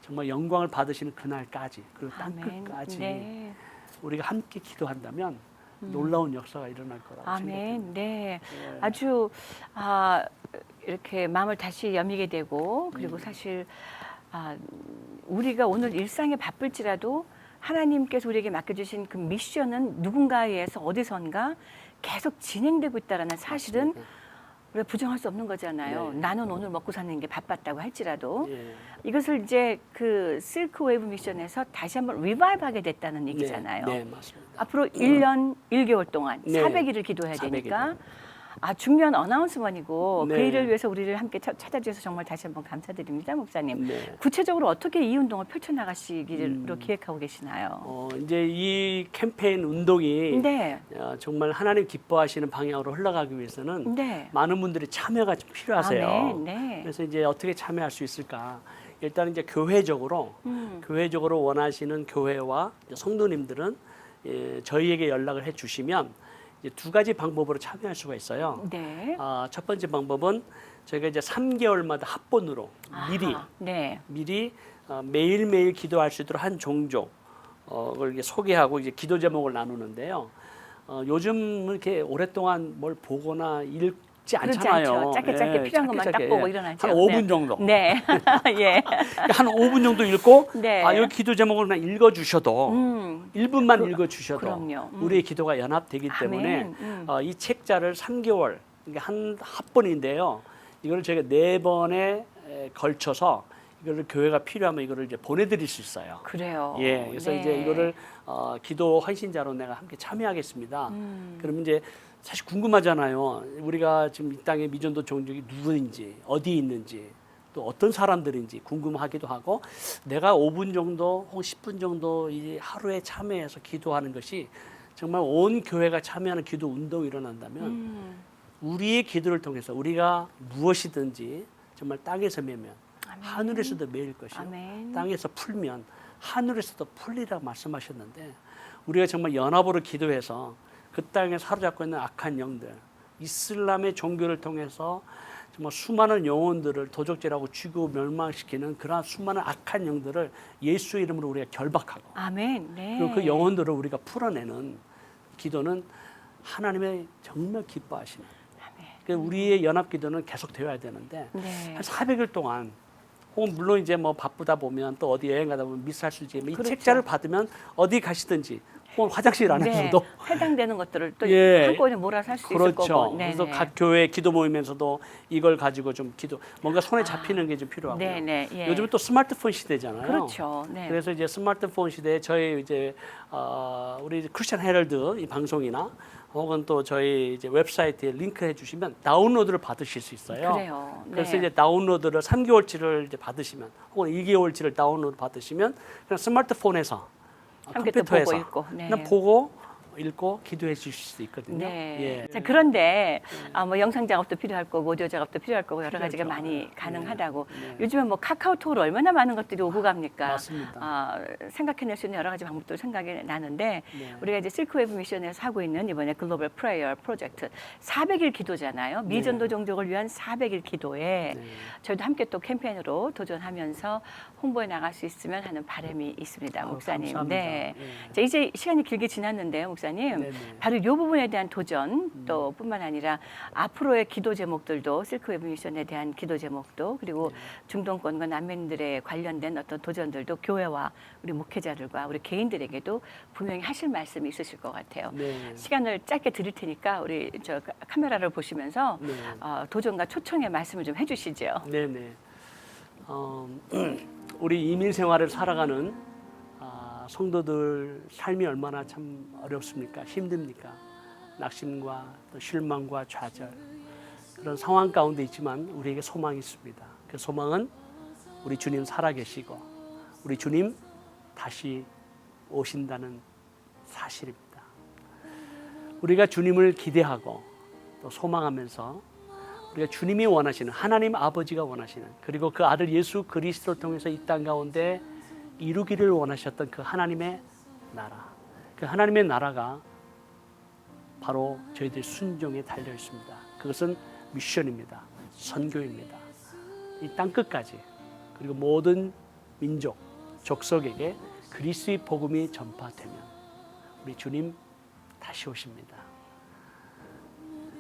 정말 영광을 받으시는 그날까지 그리고 아멘. 땅끝까지 네. 우리가 함께 기도한다면 놀라운 역사가 일어날 거라고 생각합니다. 아멘. 네. 예. 아주 이렇게 마음을 다시 여미게 되고 그리고 사실 우리가 오늘 일상에 바쁠지라도 하나님께서 우리에게 맡겨주신 그 미션은 누군가에 의해서 어디선가 계속 진행되고 있다는 사실은 맞습니다. 우리가 부정할 수 없는 거잖아요. 네. 나는 오늘 먹고 사는 게 바빴다고 할지라도 예. 이것을 이제 그 실크 웨이브 미션에서 다시 한번 리바이브하게 됐다는 얘기잖아요. 네, 맞습니다. 앞으로 1년 1개월 동안 네. 400일을 기도해야 400일. 되니까 중요한 어나운스먼이고 네. 그 일을 위해서 우리를 함께 찾아주셔서 정말 다시 한번 감사드립니다, 목사님. 네. 구체적으로 어떻게 이 운동을 펼쳐나가시기로 기획하고 계시나요? 이제 이 캠페인 운동이 네, 정말 하나님 기뻐하시는 방향으로 흘러가기 위해서는 네. 많은 분들이 참여가 좀 필요하세요. 아멘, 네. 그래서 이제 어떻게 참여할 수 있을까? 일단 이제 교회적으로 원하시는 교회와 이제 성도님들은 저희에게 연락을 해주시면 이제 두 가지 방법으로 참여할 수가 있어요. 네. 첫 번째 방법은 저희가 이제 3개월마다 합본으로 아하, 네. 미리 매일매일 기도할 수 있도록 한 종족을 이렇게 소개하고 이제 기도 제목을 나누는데요. 요즘 이렇게 오랫동안 뭘 보거나 읽지 그렇지 않잖아요. 않죠. 짧게 필요한 것만 딱 보고 일어나죠. 한 5분 네. 정도. 네. 예. 한 5분 정도 읽고 네. 여기 기도 제목을 그냥 읽어주셔도 1분만 읽어주셔도 그럼요. 우리의 기도가 연합되기 때문에 아멘. 이 책자를 3개월 그러니까 한 합본인데요. 이걸 저희가 4번에 걸쳐서 이거를 교회가 필요하면 이거를 이제 보내드릴 수 있어요. 그래요. 예, 그래서 네. 이제 이거를 기도 헌신자로 내가 함께 참여하겠습니다. 그러면 이제 사실 궁금하잖아요. 우리가 지금 이 땅의 미전도 종족이 누구인지, 어디 있는지, 또 어떤 사람들인지 궁금하기도 하고, 내가 5분 정도, 혹은 10분 정도 이 하루에 참여해서 기도하는 것이 정말 온 교회가 참여하는 기도 운동이 일어난다면 우리의 기도를 통해서 우리가 무엇이든지 정말 땅에서 매면 하늘에서도 매일 것이요. 아멘. 땅에서 풀면 하늘에서도 풀리라고 말씀하셨는데 우리가 정말 연합으로 기도해서 그 땅에 사로잡고 있는 악한 영들, 이슬람의 종교를 통해서 정말 수많은 영혼들을 도적질하고 죽이고 멸망시키는 그러한 수많은 악한 영들을 예수의 이름으로 우리가 결박하고 아멘. 네. 그리고 그 영혼들을 우리가 풀어내는 기도는 하나님의 정말 기뻐하시는 그러니까 우리의 연합 기도는 계속 되어야 되는데 네. 한 400일 동안 혹은 물론 이제 뭐 바쁘다 보면 또 어디 여행 가다 보면 미스할 수 있지만 이 그렇죠. 책자를 받으면 어디 가시든지 혹은 화장실 안에서도 해당되는 것들을 또 예. 한꺼번에 몰아서 할 수 있을 그렇죠. 거고. 그래서 네네. 각 교회 기도 모임에서도 이걸 가지고 좀 뭔가 손에 잡히는 게 좀 필요하고요. 네네. 예. 요즘은 또 스마트폰 시대잖아요. 그렇죠. 네. 그래서 이제 스마트폰 시대에 저희 이제 우리 크리스천 헤럴드 이 방송이나 혹은 또 저희 이제 웹사이트에 링크해 주시면 다운로드를 받으실 수 있어요. 그래요. 그래서 네. 이제 다운로드를 3개월치를 이제 받으시면 혹은 2개월치를 다운로드 받으시면 그냥 스마트폰에서 함께 또 컴퓨터에서 보고 읽고. 네. 그냥 보고 읽고 기도해 주실 수 있거든요. 네. 예. 자, 그런데 뭐 영상 작업도 필요할 거고 오디오 작업도 필요할 거고 여러 가지가 필요하죠. 많이 가능하다고. 네. 요즘은 뭐 카카오톡으로 얼마나 많은 것들이 오고 갑니까? 맞습니다. 생각해낼 수 있는 여러 가지 방법도 생각이 나는데 네. 우리가 이제 실크웨이브 미션에서 하고 있는 이번에 글로벌 프레이어 프로젝트 400일 기도잖아요. 미전도 종족을 위한 400일 기도에 네. 저희도 함께 또 캠페인으로 도전하면서 홍보해 나갈 수 있으면 하는 바람이 있습니다, 목사님. 감사합니다. 네. 예. 자, 이제 시간이 길게 지났는데요, 목사님. 네네. 바로 이 부분에 대한 도전 또 뿐만 아니라 앞으로의 기도 제목들도 실크웨이브 미션에 대한 기도 제목도 그리고 중동권과 난민들에 관련된 어떤 도전들도 교회와 우리 목회자들과 우리 개인들에게도 분명히 하실 말씀이 있으실 것 같아요. 네. 시간을 짧게 드릴 테니까 우리 저 카메라를 보시면서 네. 도전과 초청의 말씀을 좀 해주시죠. 네네. 우리 이민 생활을 살아가는 성도들 삶이 얼마나 참 어렵습니까? 힘듭니까? 낙심과 또 실망과 좌절 그런 상황 가운데 있지만 우리에게 소망이 있습니다. 그 소망은 우리 주님 살아계시고 우리 주님 다시 오신다는 사실입니다. 우리가 주님을 기대하고 또 소망하면서 우리가 주님이 원하시는 하나님 아버지가 원하시는 그리고 그 아들 예수 그리스도를 통해서 이 땅 가운데 이루기를 원하셨던 그 하나님의 나라, 그 하나님의 나라가 바로 저희들 순종에 달려 있습니다. 그것은 미션입니다. 선교입니다. 이 땅 끝까지 그리고 모든 민족, 족속에게 그리스도의 복음이 전파되면 우리 주님 다시 오십니다.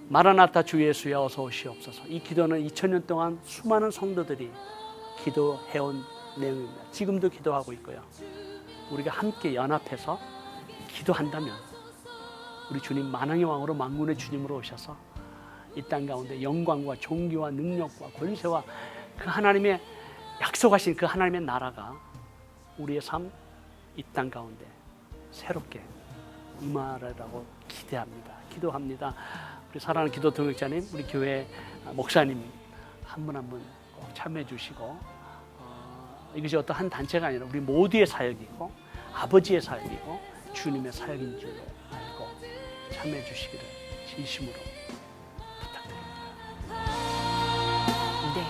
마라나타 주 예수여 어서 오시옵소서. 이 기도는 2000년 동안 수많은 성도들이 기도해온 내용입니다. 지금도 기도하고 있고요. 우리가 함께 연합해서 기도한다면 우리 주님 만왕의 왕으로 만군의 주님으로 오셔서 이 땅 가운데 영광과 존귀와 능력과 권세와 그 하나님의 약속하신 그 하나님의 나라가 우리의 삶 이 땅 가운데 새롭게 임하라고 기대합니다. 기도합니다. 우리 사랑하는 기도 동역자님, 우리 교회 목사님 한 분 한 분 꼭 참여해 주시고 이것이 어떤 한 단체가 아니라 우리 모두의 사역이고 아버지의 사역이고 주님의 사역인 줄 알고 참여해 주시기를 진심으로 부탁드립니다. 네.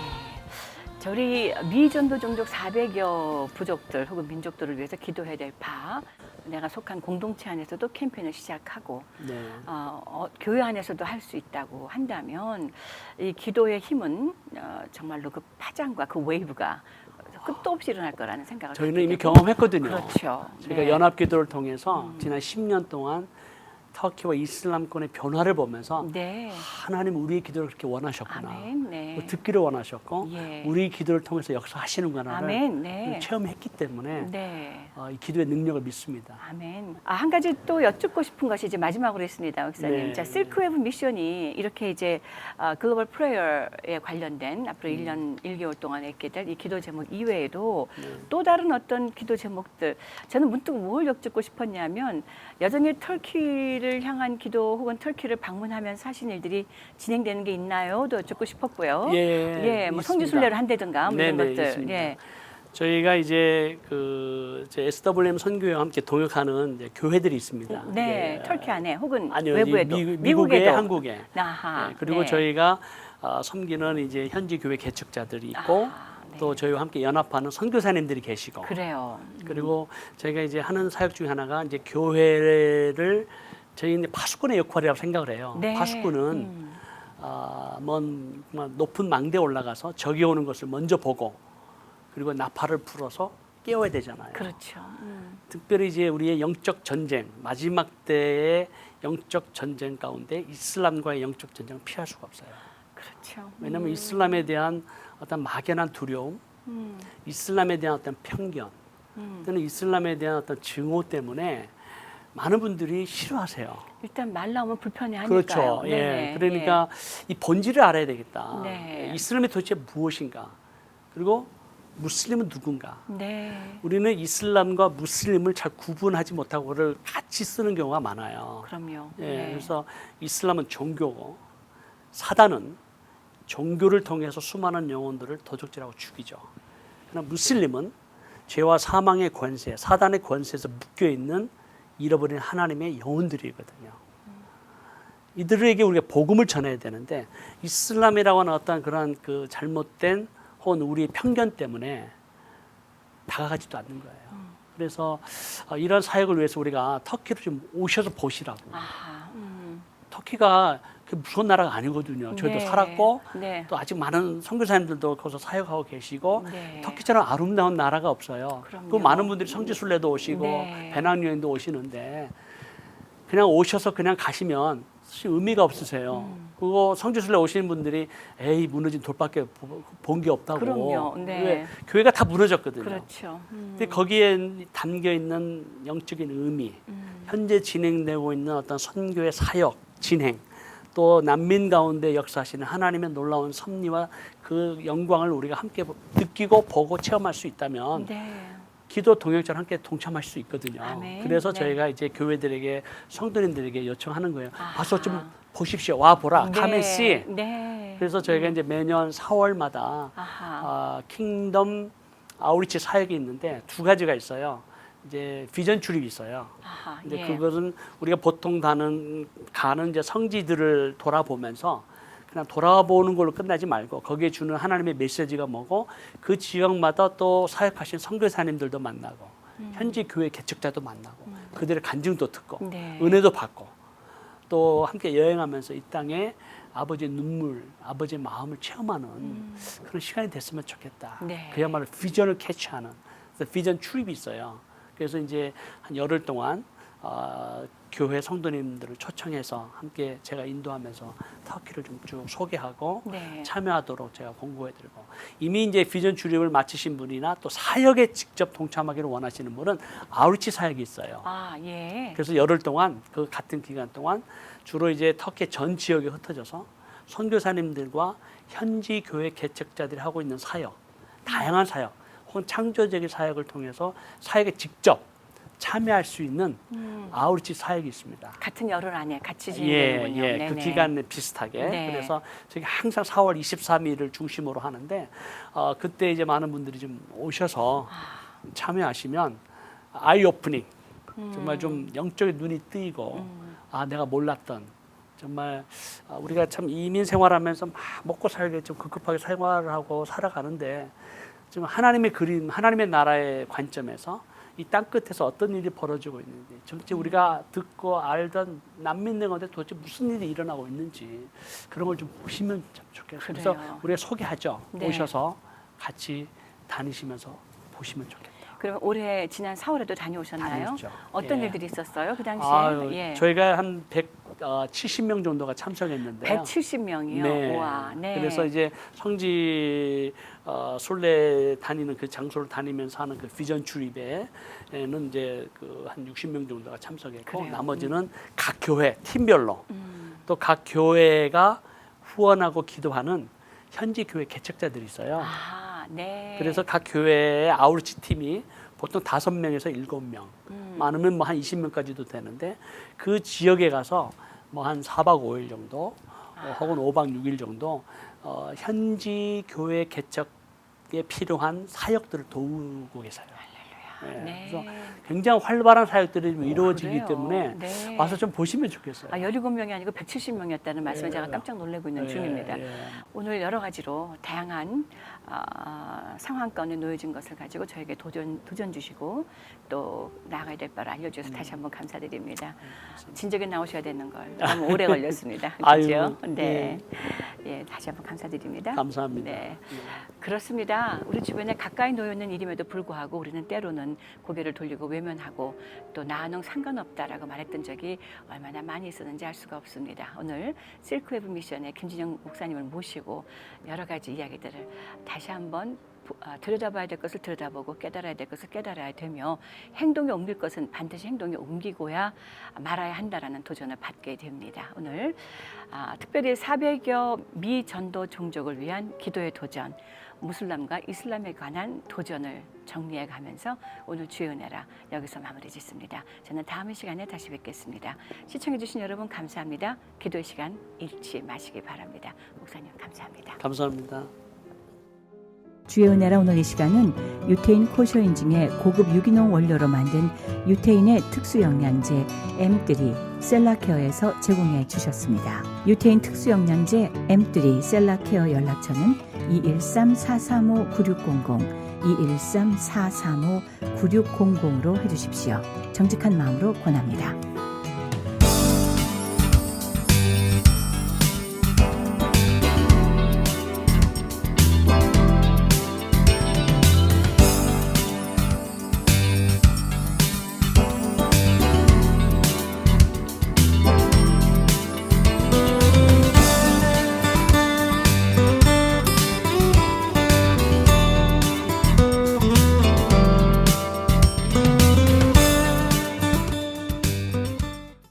저희 미전도 종족 400여 부족들 혹은 민족들을 위해서 기도해야 될 바, 내가 속한 공동체 안에서도 캠페인을 시작하고 네. 교회 안에서도 할 수 있다고 한다면 이 기도의 힘은 정말로 그 파장과 그 웨이브가 끝도 없이 일어날 거라는 생각을 저희는 이미 되고. 경험했거든요. 그렇죠. 저희가 네. 연합기도를 통해서 지난 10년 동안 터키와 이슬람권의 변화를 보면서 네. 하나님 우리의 기도를 그렇게 원하셨구나. 아멘. 네. 듣기를 원하셨고 예. 우리의 기도를 통해서 역사하시는구나를 아멘. 네. 체험했기 때문에 네. 이 기도의 능력을 믿습니다. 아멘. 한 가지 또 여쭙고 싶은 것이 이제 마지막으로 있습니다, 목사님. 네. 자, 실크웨브 미션이 이렇게 이제 글로벌 프레이어에 관련된 앞으로 1년 1개월 동안 있게 될 이 기도 제목 이외에도 또 다른 어떤 기도 제목들, 저는 문득 뭘 여쭙고 싶었냐면 여전히 터키를 향한 기도 혹은 터키를 방문하면서 하신 일들이 진행되는 게 있나요? 도 여쭙고 싶었고요. 예, 뭐 있습니다. 성지순례를 한다든가 뭐 이런 네네, 것들. 있습니다. 예. 저희가 이제 SWM 선교회와 함께 동역하는 이제 교회들이 있습니다. 네, 예. 터키 안에 혹은 아니요, 외부에도 미국에, 미국에도. 한국에. 아하, 네, 그리고 네. 저희가 섬기는 이제 현지 교회 개척자들이 있고 네. 또 저희와 함께 연합하는 선교사님들이 계시고 그래요. 그리고 저희가 이제 하는 사역 중에 하나가 이제 교회를 저희는 파수꾼의 역할이라고 생각을 해요. 네. 파수꾼은 먼 높은 망대에 올라가서 적이 오는 것을 먼저 보고 그리고 나팔을 불어서 깨워야 되잖아요. 그렇죠. 특별히 이제 우리의 영적 전쟁, 마지막 때의 영적 전쟁 가운데 이슬람과의 영적 전쟁을 피할 수가 없어요. 그렇죠. 왜냐하면 이슬람에 대한 어떤 막연한 두려움, 이슬람에 대한 어떤 편견, 또는 이슬람에 대한 어떤 증오 때문에 많은 분들이 싫어하세요. 일단 말 나오면 불편해하니까요. 그렇죠. 예. 네네. 그러니까 이 본질을 알아야 되겠다. 네. 이슬람이 도대체 무엇인가? 그리고 무슬림은 누군가? 네. 우리는 이슬람과 무슬림을 잘 구분하지 못하고 그걸 같이 쓰는 경우가 많아요. 그럼요. 예. 네. 그래서 이슬람은 종교고 사단은 종교를 통해서 수많은 영혼들을 도적질하고 죽이죠. 그러나 무슬림은 죄와 사망의 권세, 사단의 권세에서 묶여 있는 잃어버린 하나님의 영혼들이거든요. 이들에게 우리가 복음을 전해야 되는데 이슬람이라고 하는 어떤 그런 그 잘못된 혹은 우리의 편견 때문에 다가가지도 않는 거예요. 그래서 이런 사역을 위해서 우리가 터키로 좀 오셔서 보시라고. 아하. 터키가 그 무서운 나라가 아니거든요. 저희도 네. 살았고 네. 또 아직 많은 선교사님들도 거기서 사역하고 계시고 네. 터키처럼 아름다운 나라가 없어요. 그럼요. 그 많은 분들이 성지순례도 오시고 네. 배낭여행도 오시는데 그냥 오셔서 그냥 가시면 사실 의미가 없으세요. 그거 성지순례 오시는 분들이 에이 무너진 돌밖에 본 게 없다고. 그럼요. 네. 왜? 교회가 다 무너졌거든요. 그렇죠. 근데 거기에 담겨 있는 영적인 의미, 현재 진행되고 있는 어떤 선교의 사역 진행, 또 난민 가운데 역사하시는 하나님의 놀라운 섭리와 그 영광을 우리가 함께 느끼고 보고 체험할 수 있다면 네. 기도 동역자랑 함께 동참할 수 있거든요. 아멘. 그래서 네. 저희가 이제 교회들에게 성도님들에게 요청하는 거예요. 아하. 와서 좀 보십시오. 와 보라. 네. Come and see. 네. 그래서 저희가 이제 매년 4월마다 아하. 킹덤 아우리치 사역이 있는데 두 가지가 있어요. 이제 비전 출입이 있어요. 아하, 근데 예. 그것은 우리가 보통 가는 이제 성지들을 돌아보면서 그냥 돌아보는 걸로 끝나지 말고 거기에 주는 하나님의 메시지가 뭐고 그 지역마다 또 사역하신 선교사님들도 만나고 현지 교회 개척자도 만나고 그들의 간증도 듣고 네. 은혜도 받고 또 함께 여행하면서 이 땅에 아버지의 눈물, 아버지의 마음을 체험하는 그런 시간이 됐으면 좋겠다. 네. 그야말로 비전을 캐치하는 그래서 비전 출입이 있어요. 그래서 이제 한 열흘 동안 교회 성도님들을 초청해서 함께 제가 인도하면서 터키를 좀 쭉 소개하고 네. 참여하도록 제가 공고해드리고 이미 이제 비전 출입을 마치신 분이나 또 사역에 직접 동참하기를 원하시는 분은 아우리치 사역이 있어요. 아, 예. 그래서 열흘 동안 그 같은 기간 동안 주로 이제 터키 전 지역에 흩어져서 선교사님들과 현지 교회 개척자들이 하고 있는 사역, 다양한 사역, 혹은 창조적인 사역을 통해서 사역에 직접 참여할 수 있는 아우리치 사역이 있습니다. 같은 열흘 안에 같이 예, 진행되는군요. 예, 그 네네. 기간에 비슷하게. 네. 그래서 저희 항상 4월 23일을 중심으로 하는데 그때 이제 많은 분들이 좀 오셔서 참여하시면 아이 오프닝, 정말 좀 영적인 눈이 뜨이고 내가 몰랐던 정말 우리가 참 이민 생활하면서 막 먹고 살기 좀 급급하게 생활을 하고 살아가는데 좀 하나님의 그림, 하나님의 나라의 관점에서 이 땅 끝에서 어떤 일이 벌어지고 있는지, 전체 우리가 듣고 알던 난민들 가운데 도대체 무슨 일이 일어나고 있는지 그런 걸 좀 보시면 참 좋겠어요. 그래서 그래요. 우리가 소개하죠. 네. 오셔서 같이 다니시면서 보시면 좋겠다. 그러면 올해 지난 4월에도 다녀오셨나요? 다녔죠. 어떤 예. 일들이 있었어요? 그 당시에? 아유, 예. 저희가 한 170명 정도가 참석했는데요. 170명이요. 네. 우와. 네. 그래서 이제 성지 순례 다니는 그 장소를 다니면서 하는 그 비전 출입에는 이제 그 한 60명 정도가 참석했고 그래요. 나머지는 각 교회 팀별로 또 각 교회가 후원하고 기도하는 현지 교회 개척자들이 있어요. 아, 네. 그래서 각 교회의 아우리치 팀이 보통 5명에서 7명, 많으면 뭐 한 20명까지도 되는데 그 지역에 가서 뭐 한 4박 5일 정도 혹은 5박 6일 정도 현지 교회 개척에 필요한 사역들을 도우고 계세요. 네. 네. 그래서 굉장히 활발한 사역들이 좀 이루어지기 그래요? 때문에 네. 와서 좀 보시면 좋겠어요. 17명이 아니고 170명이었다는 말씀에 예. 제가 깜짝 놀라고 있는 중입니다. 예. 오늘 여러 가지로 다양한 상황권에 놓여진 것을 가지고 저에게 도전 주시고 또 나아가야 될 바를 알려주셔서 다시 한번 감사드립니다. 진작에 나오셔야 되는 걸 너무 오래 걸렸습니다. 그렇죠? 아유, 네. 예, 다시 한번 감사드립니다. 감사합니다. 네. 그렇습니다. 우리 주변에 가까이 놓여 있는 일임에도 불구하고 우리는 때로는 고개를 돌리고 외면하고 또 나는 상관없다라고 말했던 적이 얼마나 많이 있었는지 알 수가 없습니다. 오늘 실크웨브 미션의 김진영 목사님을 모시고 여러 가지 이야기들을 다시 한번 들여다봐야 될 것을 들여다보고 깨달아야 될 것을 깨달아야 되며 행동에 옮길 것은 반드시 행동에 옮기고야 말아야 한다라는 도전을 받게 됩니다. 오늘 특별히 400여 미 전도 종족을 위한 기도의 도전, 무슬람과 이슬람에 관한 도전을 정리해 가면서 오늘 주의 은혜라 여기서 마무리 짓습니다. 저는 다음 시간에 다시 뵙겠습니다. 시청해 주신 여러분 감사합니다. 기도의 시간 잃지 마시기 바랍니다. 목사님 감사합니다. 감사합니다. 주의 은혜라 오늘 이 시간은 유태인 코쇼인증의 고급 유기농 원료로 만든 유태인의 특수 영양제 M3 셀라케어에서 제공해 주셨습니다. 유태인 특수 영양제 M3 셀라케어 연락처는 213-435-9600 213-435-9600로 해주십시오. 정직한 마음으로 권합니다.